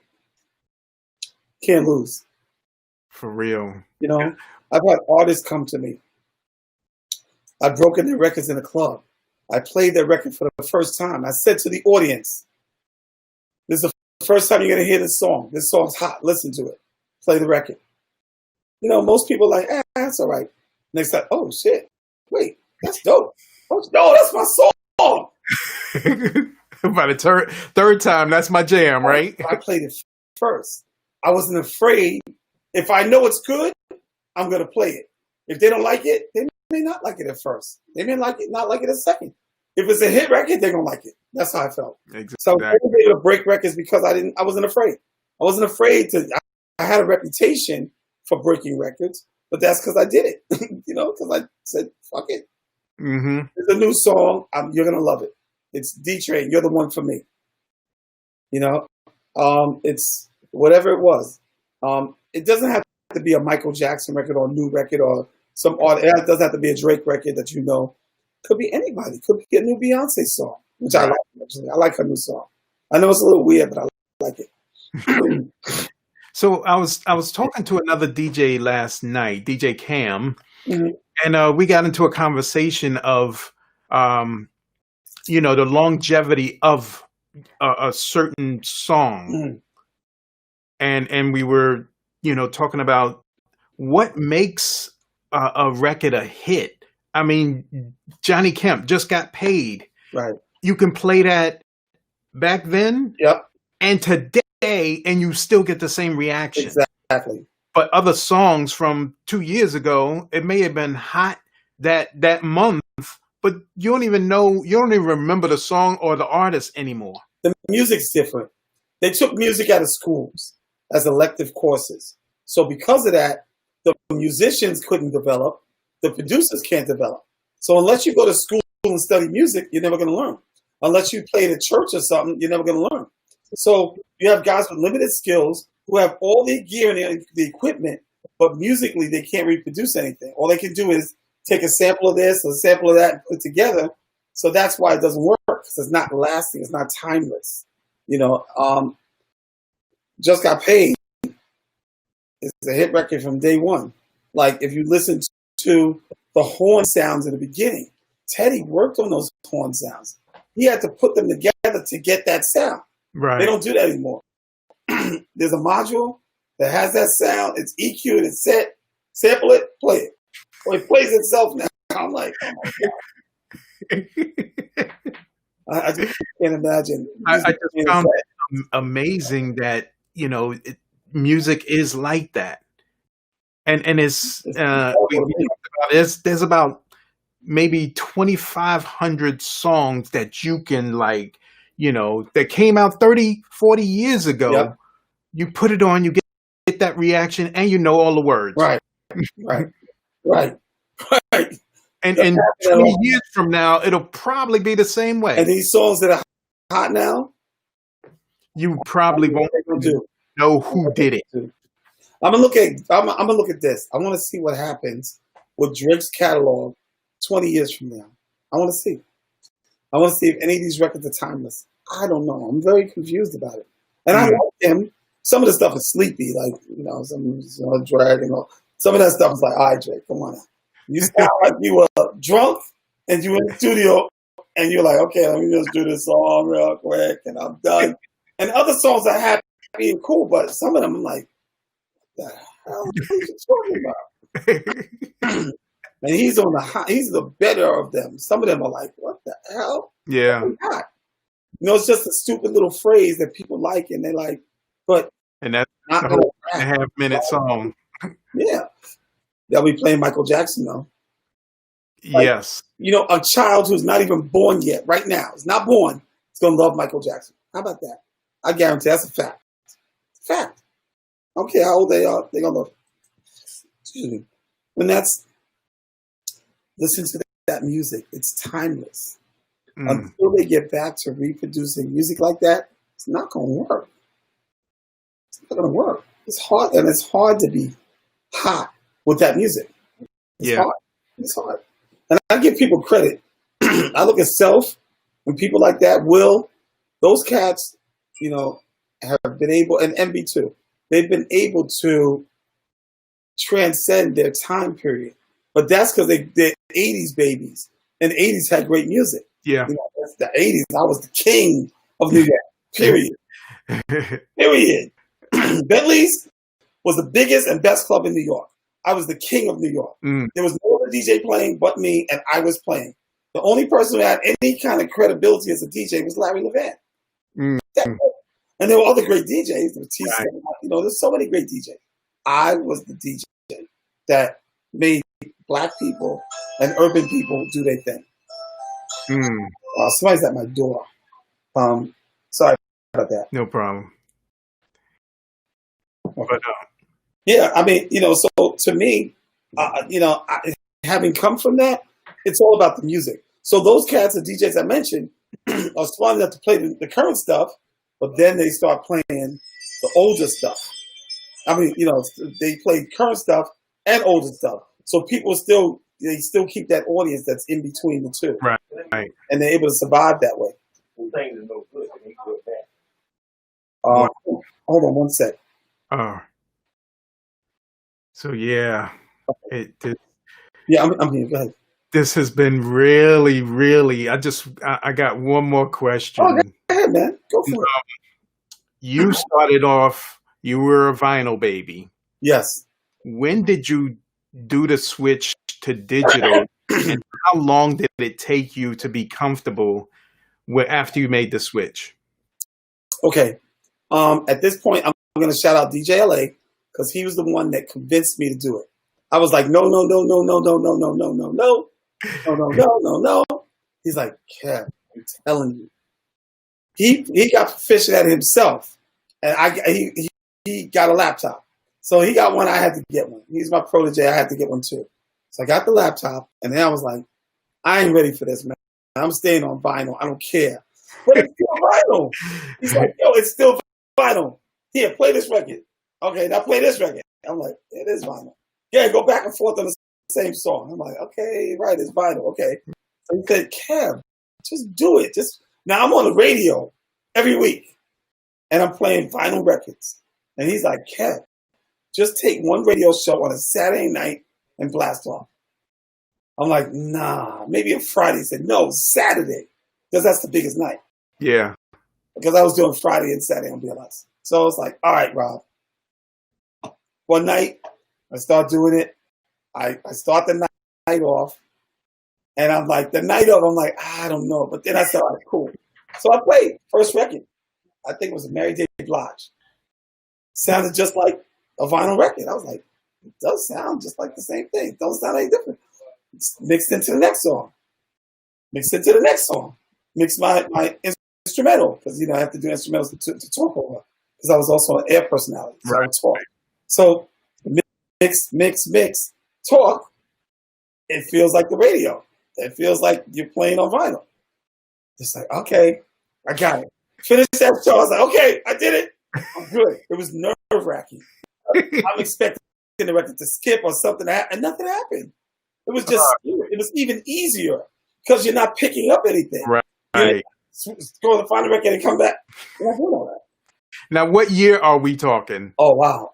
Speaker 2: Can't lose.
Speaker 1: For real.
Speaker 2: You know, I've had artists come to me. I've broken their records in a club. I played their record for the first time. I said to the audience, this is the first time you're going to hear this song. This song's hot. Listen to it. Play the record. You know, most people are like, that's all right. Next time, oh, shit. Wait, that's dope. Oh, no, that's my song.
Speaker 1: By the third time, that's my jam, right?
Speaker 2: I played it first. I wasn't afraid. If I know it's good, I'm going to play it. If they don't like it, they may not like it at first. They may not like it at second. If it's a hit record, they're going to like it. That's how I felt. Exactly. So I was able to break records because I wasn't afraid. I wasn't afraid I had a reputation for breaking records, but that's because I did it. You know, because I said, fuck it.
Speaker 1: Mm-hmm.
Speaker 2: It's a new song. You're going to love it. It's D-Train. You're the one for me. You know, it's whatever it was. It doesn't have to be a Michael Jackson record or a new record or some art. It doesn't have to be a Drake record that you know. Could be anybody. Could be a new Beyonce song, which I like, actually. I like her new song. I know it's a little weird, but I like it.
Speaker 1: So I was talking to another DJ last night, DJ Cam,
Speaker 2: Mhm.
Speaker 1: and we got into a conversation of um, the longevity of a certain song,
Speaker 2: Mhm.
Speaker 1: and we were talking about what makes a record a hit. I mean, Johnny Kemp just got paid.
Speaker 2: Right.
Speaker 1: You can play that back then
Speaker 2: Yep.
Speaker 1: and today, and you still get the same reaction.
Speaker 2: Exactly.
Speaker 1: But other songs from 2 years ago, it may have been hot that month, but you don't even remember the song or the artist anymore.
Speaker 2: The music's different. They took music out of schools as elective courses. So because of that, the musicians couldn't develop, the producers can't develop. So unless you go to school and study music, you're never going to learn. Unless you play at a church or something, you're never going to learn. So you have guys with limited skills who have all the gear and the equipment, but musically they can't reproduce anything. All they can do is take a sample of this, a sample of that, and put it together. So that's why it doesn't work, because it's not lasting, it's not timeless. Just Got Paid is a hit record from day one. Like if you listen to the horn sounds in the beginning, Teddy worked on those horn sounds. He had to put them together to get that sound.
Speaker 1: Right.
Speaker 2: They don't do that anymore. There's a module that has that sound. It's EQ'd, it's set. Sample it, play it. Or it plays itself now. I'm like, oh my God. I just can't imagine.
Speaker 1: I just found it amazing that music is like that, and it's we talked about there's about maybe 2,500 songs that you can that came out 30, 40 years ago.
Speaker 2: Yep.
Speaker 1: You put it on, you get that reaction, and you know all the words.
Speaker 2: Right.
Speaker 1: And 20 years from now, it'll probably be the same way.
Speaker 2: And these songs that are hot now,
Speaker 1: you probably won't know who did it.
Speaker 2: I'm gonna look at this. I want to see what happens with Drake's catalog 20 years from now. I want to see. I want to see if any of these records are timeless. I don't know. I'm very confused about it. And I like him. Some of the stuff is sleepy, like some dragging. Some of that stuff is like, all right, Drake, come on now. You sound like you were drunk and you were in the studio and you're like, okay, let me just do this song real quick and I'm done. And other songs are happy and cool, but some of them I'm like, what the hell are you talking about? And he's the better of them. Some of them are like, what the hell?
Speaker 1: Yeah.
Speaker 2: It's just a stupid little phrase that people like and they like, but
Speaker 1: and that's a whole 1.5-minute song.
Speaker 2: Yeah. They'll be playing Michael Jackson though.
Speaker 1: Yes.
Speaker 2: A child who's not even born yet, right now, is not born, is gonna love Michael Jackson. How about that? I guarantee that's a fact. Fact. I don't care how old they are, they're gonna love it. Excuse me. And listen to that music. It's timeless. Until they get back to reproducing music like that, it's not gonna work. It's not gonna work. It's hard, and it's hard to be hot with that music. It's hard. And I give people credit. I look at Self and people like that, Will, those cats, have been able, and MB2, they've been able to transcend their time period. But that's because they're 80s babies. And the 80s had great music.
Speaker 1: Yeah.
Speaker 2: That's the 80s. I was the king of New York. Period. Period. Bentley's was the biggest and best club in New York. I was the king of New York. There was no other DJ playing but me, and I was playing. The only person who had any kind of credibility as a DJ was Larry Levan. And there were other great DJs. There's so many great DJs. I was the DJ that made Black people and urban people do their thing. Somebody's at my door. Sorry about that.
Speaker 1: No problem.
Speaker 2: But, yeah, I mean, so to me, having come from that, it's all about the music. So those cats and DJs I mentioned are smart enough to play the current stuff, but then they start playing the older stuff. I mean, they play current stuff and older stuff. So people still keep that audience that's in between the two.
Speaker 1: Right.
Speaker 2: And they're able to survive that way. Hold on one sec.
Speaker 1: So yeah, it, this,
Speaker 2: Yeah, I'm here. Go ahead.
Speaker 1: this has been really, really. I got one more
Speaker 2: Oh, go
Speaker 1: question.
Speaker 2: ahead, man. Go
Speaker 1: Um,
Speaker 2: for it.
Speaker 1: You started off, you were a vinyl baby.
Speaker 2: Yes.
Speaker 1: When did you do the switch to digital, and how long did it take you to be comfortable after you made the switch?
Speaker 2: Okay. At this point, I'm going to shout out DJ LA because he was the one that convinced me to do it. I was like, no, no, no, no, no, no, no, no, no, no, no, no, no, no, no, no. He's like, Kev, I'm telling you. He got proficient at it himself, and he got a laptop. So he got one. I had to get one. He's my protege. I had to get one too. So I got the laptop, and then I was like, I ain't ready for this, man. I'm staying on vinyl. I don't care. But it's still vinyl. He's like, yo, it's still vinyl. Here, play this record. Okay, now play this record. I'm like, it is vinyl. Yeah, go back and forth on the same song. I'm like, okay, right, it's vinyl. Okay. So he said, Kev, just do it. Just now I'm on the radio every week and I'm playing vinyl records. And he's like, Kev, just take one radio show on a Saturday night and blast off. I'm like, nah, maybe a Friday. He said, no, Saturday, because that's the biggest night.
Speaker 1: Yeah.
Speaker 2: Because I was doing Friday and Saturday on BLS. So I was like, all right, Rob. One night, I start doing it. I start the night off. And I'm like, the night of, I'm like, I don't know. But then I said, all right, cool. So I played first record. I think it was a Mary J. Blige. Sounded just like a vinyl record. I was like, it does sound just like the same thing. It don't sound any different. It's mixed into the next song. Mixed into the next song. Mixed my instrumental, because I have to do instrumentals to talk over. Because I was also an air personality. So I would talk. So mix, talk. It feels like the radio. It feels like you're playing on vinyl. It's like, okay, I got it. Finished that show. I was like, okay, I did it. I'm good. It was nerve wracking. I'm expecting the record to skip or something, and nothing happened. It was just, it was even easier because you're not picking up anything.
Speaker 1: Right.
Speaker 2: Go to the final record and come back. You're not doing all that.
Speaker 1: Now, what year are we talking?
Speaker 2: Oh, wow.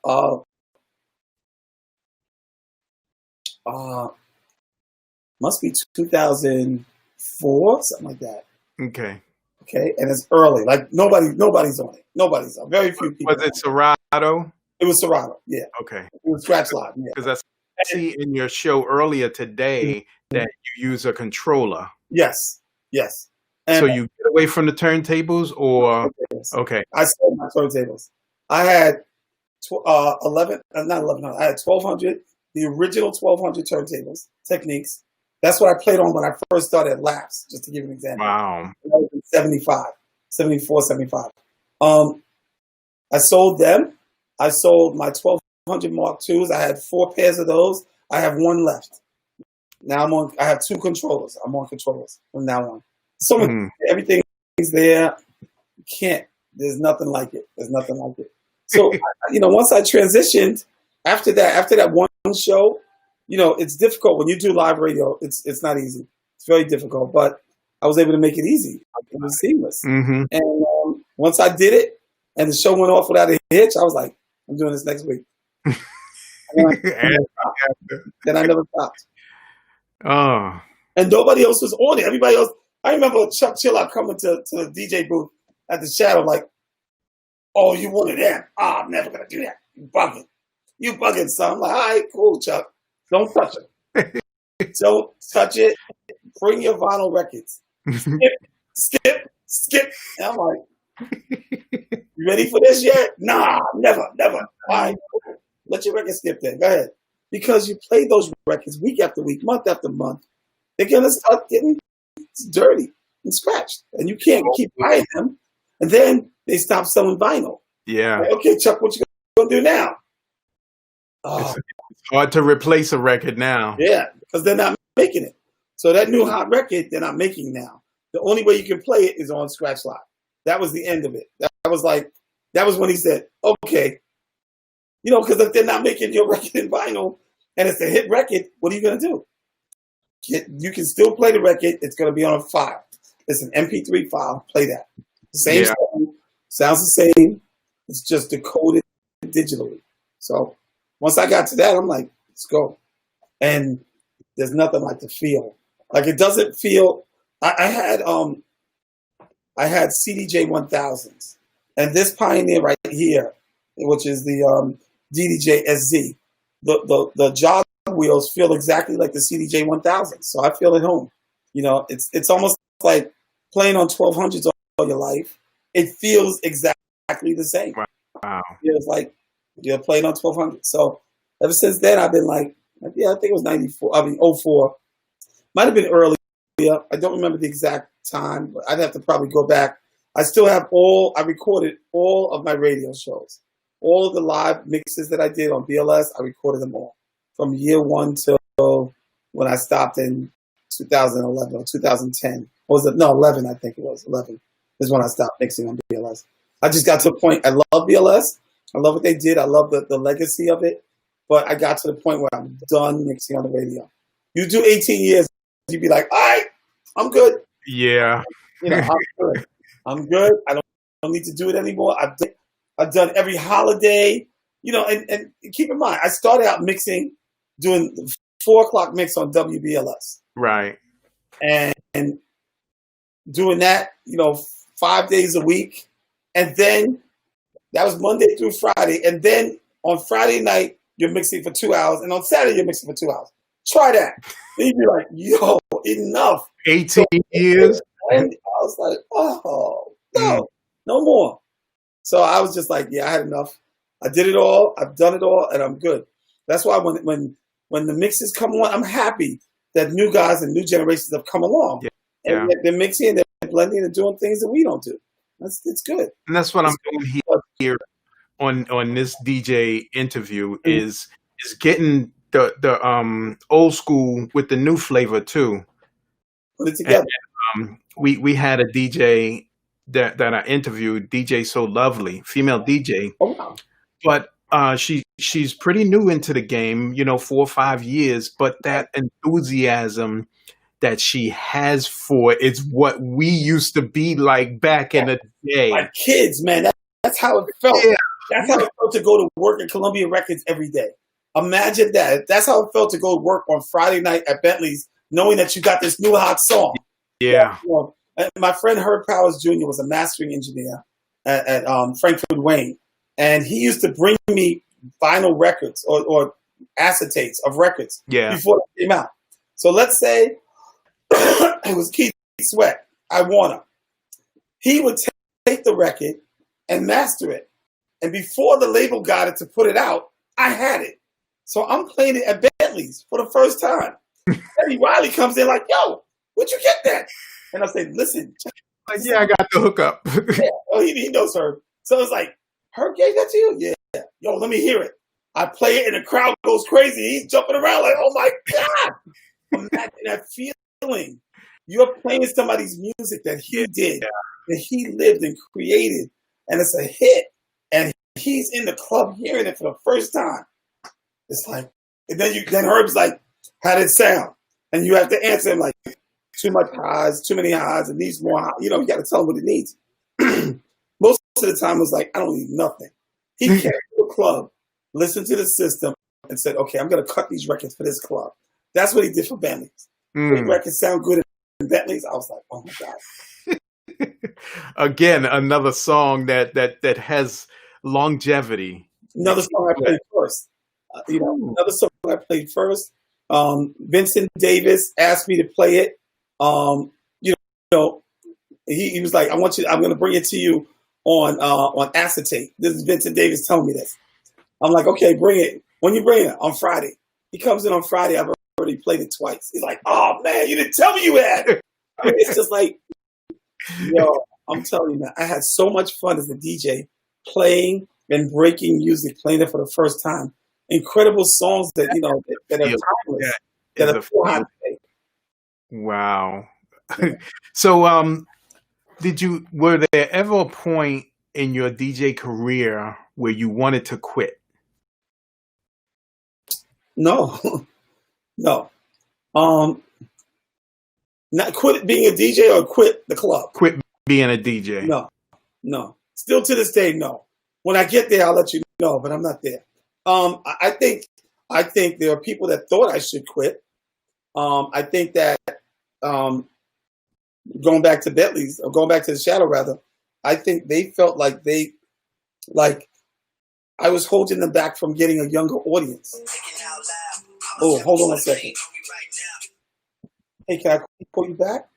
Speaker 2: Must be 2004, something like that.
Speaker 1: Okay.
Speaker 2: Okay, and it's early. Like nobody's on it. Nobody's on. Very few people.
Speaker 1: Was it Serato?
Speaker 2: It was Serato. Yeah.
Speaker 1: Okay.
Speaker 2: It was Scratch Live. Yeah.
Speaker 1: Because I see in your show earlier today that you use a controller.
Speaker 2: Yes. And
Speaker 1: so you get away from the turntables, or okay?
Speaker 2: I sold my turntables. I had 11, not 1100. I had 1200, the original 1200 turntables, Techniques. That's what I played on when I first started at Laps, just to give you an example.
Speaker 1: Wow.
Speaker 2: 75, 74, 75. I sold them. I sold my 1200 Mark IIs. I had 4 pairs of those. I have 1 left. Now I have 2 controllers. I'm on controllers from now on. So everything is there. You can't. There's nothing like it. So, once I transitioned, after that one show, it's difficult when you do live radio. It's not easy. It's very difficult, but I was able to make it easy. It was seamless.
Speaker 1: Mm-hmm.
Speaker 2: And once I did it, and the show went off without a hitch, I was like, I'm doing this next week. Then I never stopped.
Speaker 1: Oh.
Speaker 2: And nobody else was on it. Everybody else. I remember Chuck Chillot coming to the DJ booth at the Shadow, like, "Oh, you wanted that? I'm never gonna do that. You bugging, son." I'm like, "All right, cool, Chuck. Don't touch it. Don't touch it. Bring your vinyl records. Skip. And I'm like, you ready for this yet? Nah, never. All right, cool. Let your record skip then. Go ahead. Because you play those records week after week, month after month, they're gonna start getting dirty and scratched, and you can't keep buying them. And then they stop selling vinyl.
Speaker 1: Yeah.
Speaker 2: Like, okay, Chuck, what you gonna do now?
Speaker 1: It's hard to replace a record now.
Speaker 2: Yeah, because they're not making it. So that new hot record, they're not making now. The only way you can play it is on Scratch Live. That was the end of it. That was when he said, okay, because if they're not making your record in vinyl and it's a hit record, what are you going to do? You can still play the record. It's going to be on a file. It's an MP3 file. Play that. Same song, sounds the same. It's just decoded digitally. So Once I got to that, I'm like, let's go. And there's nothing like the feel. Like it doesn't feel. I had CDJ 1000s, and this Pioneer right here, which is the DDJ SZ, the jog wheels feel exactly like the CDJ 1000. So I feel at home. You know, it's almost like playing on 1200s all your life. It feels exactly the same.
Speaker 1: Wow.
Speaker 2: It feels like you're playing on 1200. So ever since then, I've been like, yeah, I think it was 94. I mean, '04. Might have been earlier. I don't remember the exact time, but I'd have to probably go back. I still have I recorded all of my radio shows. All of the live mixes that I did on BLS, I recorded them all. From year one till when I stopped in 2011 or 2010. Or was it? No, 11, I think it was. 11 is when I stopped mixing on BLS. I just got to a point, I love BLS. I love what they did. I love the legacy of it. But I got to the point where I'm done mixing on the radio. You do 18 years, you'd be like, all right, I'm good.
Speaker 1: Yeah.
Speaker 2: You know, I'm good. I'm good. I don't need to do it anymore. I've done every holiday. You know, and keep in mind, I started out mixing, doing the 4 o'clock mix on WBLS.
Speaker 1: Right.
Speaker 2: And doing that, you know, 5 days a week. And then that was Monday through Friday. And then on Friday night, you're mixing for 2 hours. And on Saturday, you're mixing for 2 hours. Try that. Then you'd be like, yo, enough.
Speaker 1: 18 years.
Speaker 2: And I was like, oh, no more. So I was just like, yeah, I had enough. I did it all. I've done it all, and I'm good. That's why when the mixes come on, I'm happy that new guys and new generations have come along.
Speaker 1: Yeah.
Speaker 2: And they're mixing and they're blending and doing things that we don't do. It's good.
Speaker 1: And that's what I'm doing here on this DJ interview is getting the old school with the new flavor too.
Speaker 2: Put it together.
Speaker 1: And, we had a DJ that I interviewed, DJ So Lovely, female DJ.
Speaker 2: Oh, wow.
Speaker 1: But she's pretty new into the game, you know, 4 or 5 years. But that enthusiasm that she has for it's what we used to be like back in the day.
Speaker 2: Like kids, man. That's how it felt.
Speaker 1: Yeah.
Speaker 2: That's how it felt to go to work at Columbia Records every day. Imagine that. That's how it felt to go to work on Friday night at Bentley's, knowing that you got this new hot song.
Speaker 1: Yeah.
Speaker 2: You know, my friend Herb Powers Jr. was a mastering engineer at Frankfurt Wayne. And he used to bring me vinyl records or acetates of records before they came out. So let's say it was Keith Sweat, I Want Her. He would take the record and master it. And before the label got it to put it out, I had it. So I'm playing it at Bentley's for the first time. Eddie Wiley comes in like, yo, where'd you get that? And I say, listen.
Speaker 1: Like, yeah, I got the hookup.
Speaker 2: Yeah. Oh, he knows Herb. So it's like, Herb gave that to you? Yeah. Yo, let me hear it. I play it and the crowd goes crazy. He's jumping around like, oh my God. Imagine that feeling. You're playing somebody's music that he did, that he lived and created, and it's a hit. And he's in the club hearing it for the first time. It's like, and then Herb's like, how did it sound? And you have to answer him like, too much highs, too many highs, it needs more highs. You know, you got to tell him what it needs. Most of the time it was like, I don't need nothing. He came to the club, listened to the system, and said, okay, I'm going to cut these records for this club. That's what he did for Bentley's. The records sound good in Bentley's. I was like, oh my God.
Speaker 1: Again, another song that has longevity.
Speaker 2: Another song I played first. Another song I played first. Vincent Davis asked me to play it. He was like, I'm going to bring it to you on acetate. This is Vincent Davis telling me this. I'm like, okay, bring it. When you bring it? On Friday. He comes in on Friday. I've already played it twice. He's like, oh man, you didn't tell me you had it. I mean, it's just like, yo, I'm telling you, man, I had so much fun as a DJ playing and breaking music, playing it for the first time. Incredible songs that, that are timeless, that are still hot today.
Speaker 1: Wow. So, were there ever a point in your DJ career where you wanted to quit?
Speaker 2: No. Not quit being a DJ or quit the club.
Speaker 1: Quit being a DJ.
Speaker 2: No. Still to this day, no. When I get there, I'll let you know, but I'm not there. I think there are people that thought I should quit. I think that um, going back to Bentley's or going back to the Shadow rather, I think they felt like I was holding them back from getting a younger audience. Oh, hold on a second. Hey, can I call you back?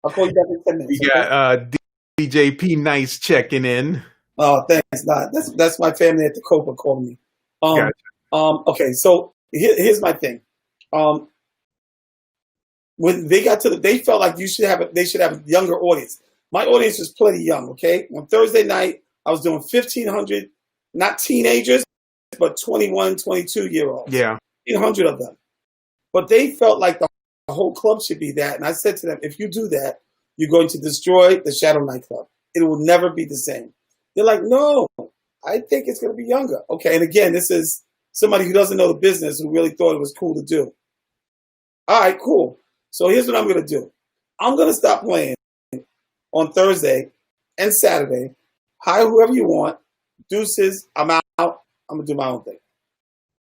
Speaker 2: I'll call you back in 10 minutes.
Speaker 1: We got DJ P Nice checking in.
Speaker 2: Oh, thanks. Nah, that's my family at the Copa calling me.
Speaker 1: Gotcha.
Speaker 2: Okay, so here's my thing. When they got they felt like they should have a younger audience. My audience was plenty young. Okay, on Thursday night I was doing 1,500, not teenagers, but 21, 22-year-olds.
Speaker 1: Yeah,
Speaker 2: 1,500 of them. But they felt like the whole club should be that, and I said to them, if you do that, you're going to destroy the Shadow nightclub. It will never be the same. They're like, no, I think it's going to be younger. Okay, and again, this is somebody who doesn't know the business who really thought it was cool to do. All right, cool. So here's what I'm going to do. I'm going to stop playing on Thursday and Saturday. Hire whoever you want. Deuces, I'm out. I'm going to do my own thing.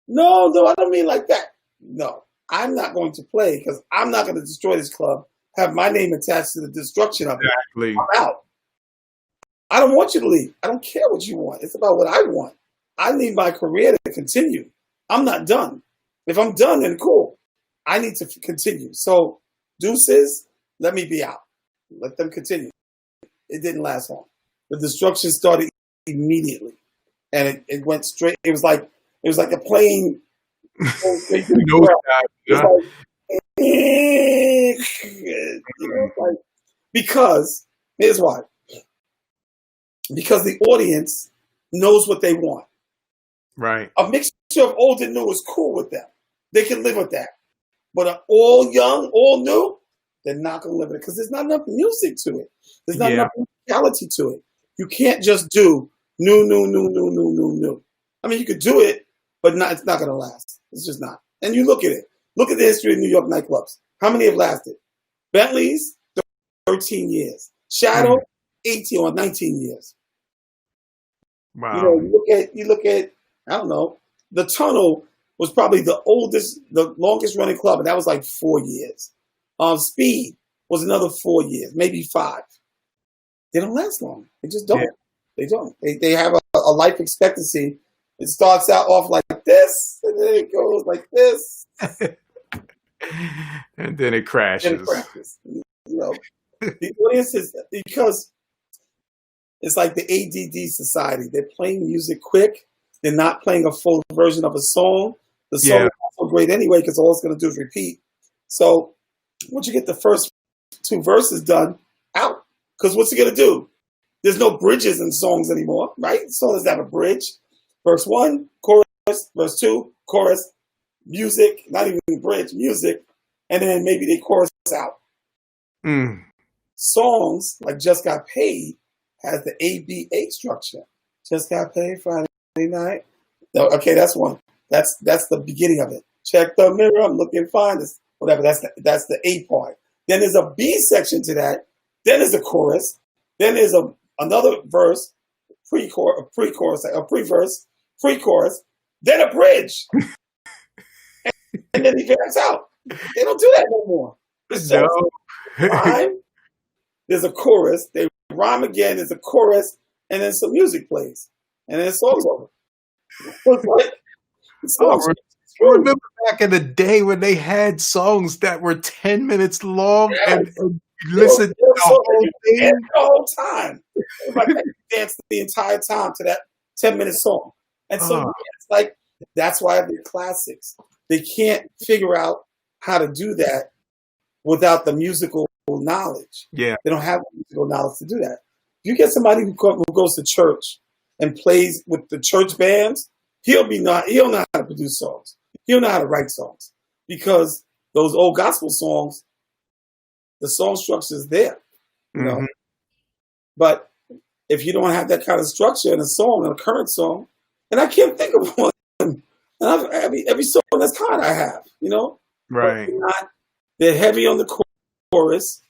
Speaker 2: No, I don't mean like that. No, I'm not going to play because I'm not going to destroy this club, have my name attached to the destruction of it.
Speaker 1: exactly.
Speaker 2: I'm out. I don't want you to leave. I don't care what you want. It's about what I want. I need my career to continue. I'm not done. If I'm done, then cool. I need to continue. So, deuces, let me be out. Let them continue. It didn't last long. The destruction started immediately, and it went straight. It was like a plane.
Speaker 1: No doubt.
Speaker 2: Because here's why. Because the audience knows what they want.
Speaker 1: Right.
Speaker 2: A mixture of old and new is cool with them. They can live with that. But all young, all new, they're not going to live with it because there's not enough music to it. There's not enough musicality to it. You can't just do new. I mean, you could do it, but it's not going to last. It's just not. And you look at it. Look at the history of New York nightclubs. How many have lasted? Bentley's, 13 years. Shadow, 18 or 19 years.
Speaker 1: Wow.
Speaker 2: You know, you look at, I don't know, the Tunnel was probably the longest running club, and that was like 4 years. Speed was another 4 years, maybe 5. They don't last long. They just don't. Yeah. They don't. They have a life expectancy. It starts out off like this, and then it goes like this.
Speaker 1: And then it crashes.
Speaker 2: You know, the audience is, because it's like the ADD society. They're playing music quick. They're not playing a full version of a song. The song is not so great anyway because all it's going to do is repeat. So once you get the first 2 verses done, out. Because what's it going to do? There's no bridges in songs anymore, right? The song doesn't have a bridge. Verse 1, chorus. Verse 2, chorus. Music, not even bridge, music. And then maybe they chorus out. Songs like Just Got Paid has the ABA structure. Just got paid Friday night. Okay, that's one. That's the beginning of it. Check the mirror, I'm looking fine. Whatever. That's the A part. Then there's a B section to that. Then there's a chorus. Then there's another verse, pre-chorus, a pre-verse, pre-chorus. Then a bridge, and then he vamps out. They don't do that no more. So rhyme. There's a chorus. They rhyme again. There's a chorus, and then some music plays, and then the song's over.
Speaker 1: Remember back in the day when they had songs that were 10 minutes long and listen to the whole thing?
Speaker 2: The whole time. Everybody danced the entire time to that 10-minute song. And so it's like, that's why they're classics. They can't figure out how to do that without the musical knowledge.
Speaker 1: Yeah.
Speaker 2: They don't have the musical knowledge to do that. If you get somebody who goes to church and plays with the church bands, he'll know how to produce songs. He'll know how to write songs. Because those old gospel songs, the song structure is there. You know? But if you don't have that kind of structure in a song, in a current song, and I can't think of one. And every song that's kind I have, you know?
Speaker 1: Right.
Speaker 2: They're heavy on the chorus.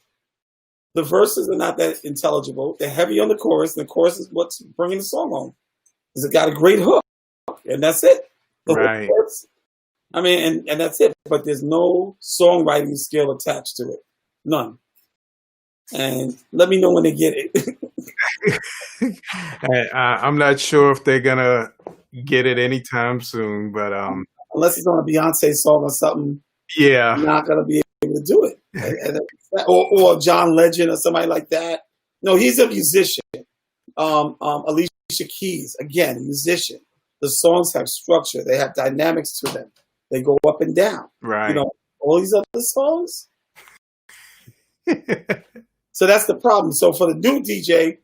Speaker 2: The verses are not that intelligible. They're heavy on the chorus, and the chorus is what's bringing the song home. It's got a great hook. and that's it. The hook
Speaker 1: Right.
Speaker 2: works. I mean, and that's it. But there's no songwriting skill attached to it, none. And let me know when they get it.
Speaker 1: I'm not sure if they're gonna get it anytime soon, but
Speaker 2: Unless it's on a Beyonce song or something,
Speaker 1: yeah.
Speaker 2: you're not gonna be able to do it. Or John Legend or somebody like that. No, he's a musician. Alicia Keys, again, a musician. The songs have structure. They have dynamics to them. They go up and down.
Speaker 1: Right.
Speaker 2: You know, all these other songs. So that's the problem. So for the new DJ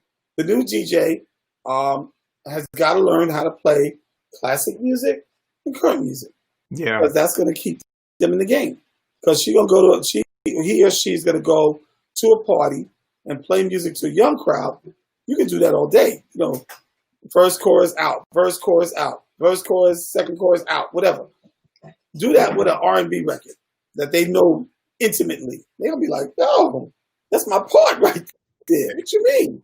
Speaker 2: has got to learn how to play classic music and current music.
Speaker 1: Yeah.
Speaker 2: Because that's going to keep them in the game. Because he or she's going to go to a party and play music to a young crowd. You can do that all day. You know, first chorus out, first chorus out, first chorus, second chorus out, whatever. Do that with an R&B record that they know intimately. They'll be like, "Oh, that's my part right there. What you mean?"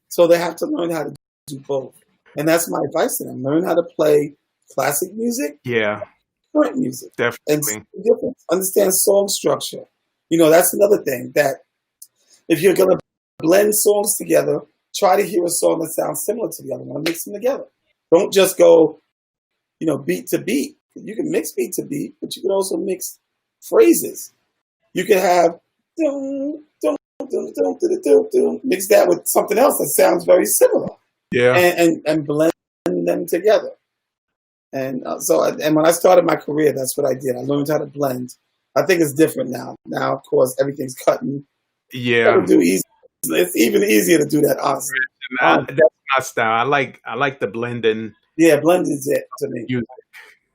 Speaker 2: So they have to learn how to do both, and that's my advice to them: learn how to play classic music,
Speaker 1: Yeah.
Speaker 2: current music, and
Speaker 1: Definitely.
Speaker 2: see the difference. Understand song structure. You know, that's another thing that if you're gonna blend songs together, try to hear a song that sounds similar to the other one. Mix them together. Don't just go, you know, beat to beat. You can mix beat to beat, but you can also mix phrases. You can have dum, dum, dum, dum, dum, dum, dum, mix that with something else that sounds very similar,
Speaker 1: Yeah.
Speaker 2: and blend them together. And and when I started my career, that's what I did. I learned how to blend. I think it's different now. Now, of course, everything's cutting.
Speaker 1: Yeah.
Speaker 2: It's even easier to do that, honestly.
Speaker 1: That's my style. I like the blending
Speaker 2: Yeah, blending is it to me.
Speaker 1: music,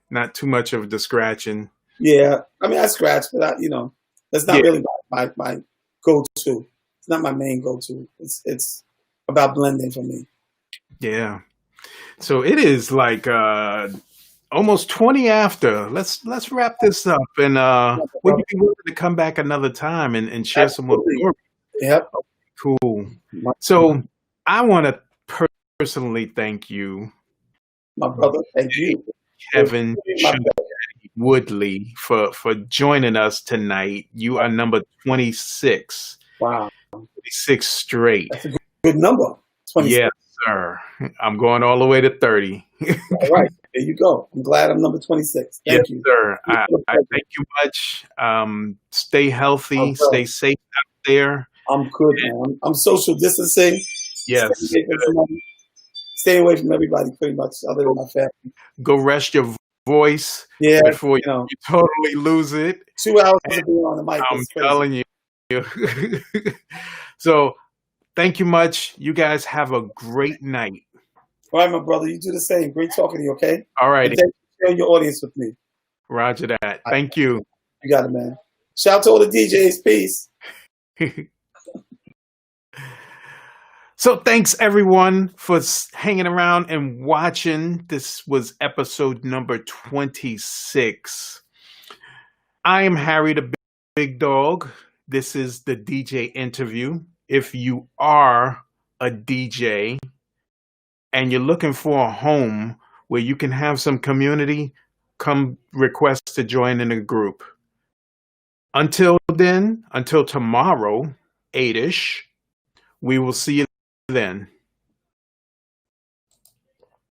Speaker 1: not too much of the scratching.
Speaker 2: Yeah, I mean, I scratch, but that's not
Speaker 1: Yeah.
Speaker 2: really my go-to. It's not my main go-to. It's about blending for me.
Speaker 1: Yeah. So it is like almost 20 after. Let's wrap this up, and would you be willing to come back another time and share some more
Speaker 2: Absolutely.
Speaker 1: stories?
Speaker 2: Yep.
Speaker 1: Cool.
Speaker 2: My,
Speaker 1: So I want to personally thank you,
Speaker 2: my brother, thank you.
Speaker 1: Kevin
Speaker 2: My
Speaker 1: Woodley, for joining us tonight. You are number 26,
Speaker 2: Wow,
Speaker 1: 26 straight.
Speaker 2: that's a good number. 26.
Speaker 1: Yes, sir. I'm going all the way to 30.
Speaker 2: All right, there you go. I'm glad I'm number 26.
Speaker 1: Yes,
Speaker 2: Thank you.
Speaker 1: sir. I thank you much. Stay healthy, stay safe out there.
Speaker 2: I'm good, man. I'm social distancing.
Speaker 1: Yes.
Speaker 2: Staying away from everybody, pretty much, other than my family.
Speaker 1: Go rest your voice
Speaker 2: Yeah,
Speaker 1: before you totally lose it.
Speaker 2: 2 hours of being on the mic.
Speaker 1: I'm
Speaker 2: is crazy.
Speaker 1: telling you. So thank you much. You guys have a great night.
Speaker 2: All right, my brother. You do the same. Great talking to you, okay?
Speaker 1: All right.
Speaker 2: And thank you for sharing your audience with me.
Speaker 1: Roger that. Thank you.
Speaker 2: You got it, man. Shout out to all the DJs. Peace.
Speaker 1: So thanks everyone for hanging around and watching. This was episode number 26. I am Harry the Big Dog. This is the DJ interview. If you are a DJ and you're looking for a home where you can have some community, come request to join in a group. Until then, until tomorrow, 8-ish, we will see you then.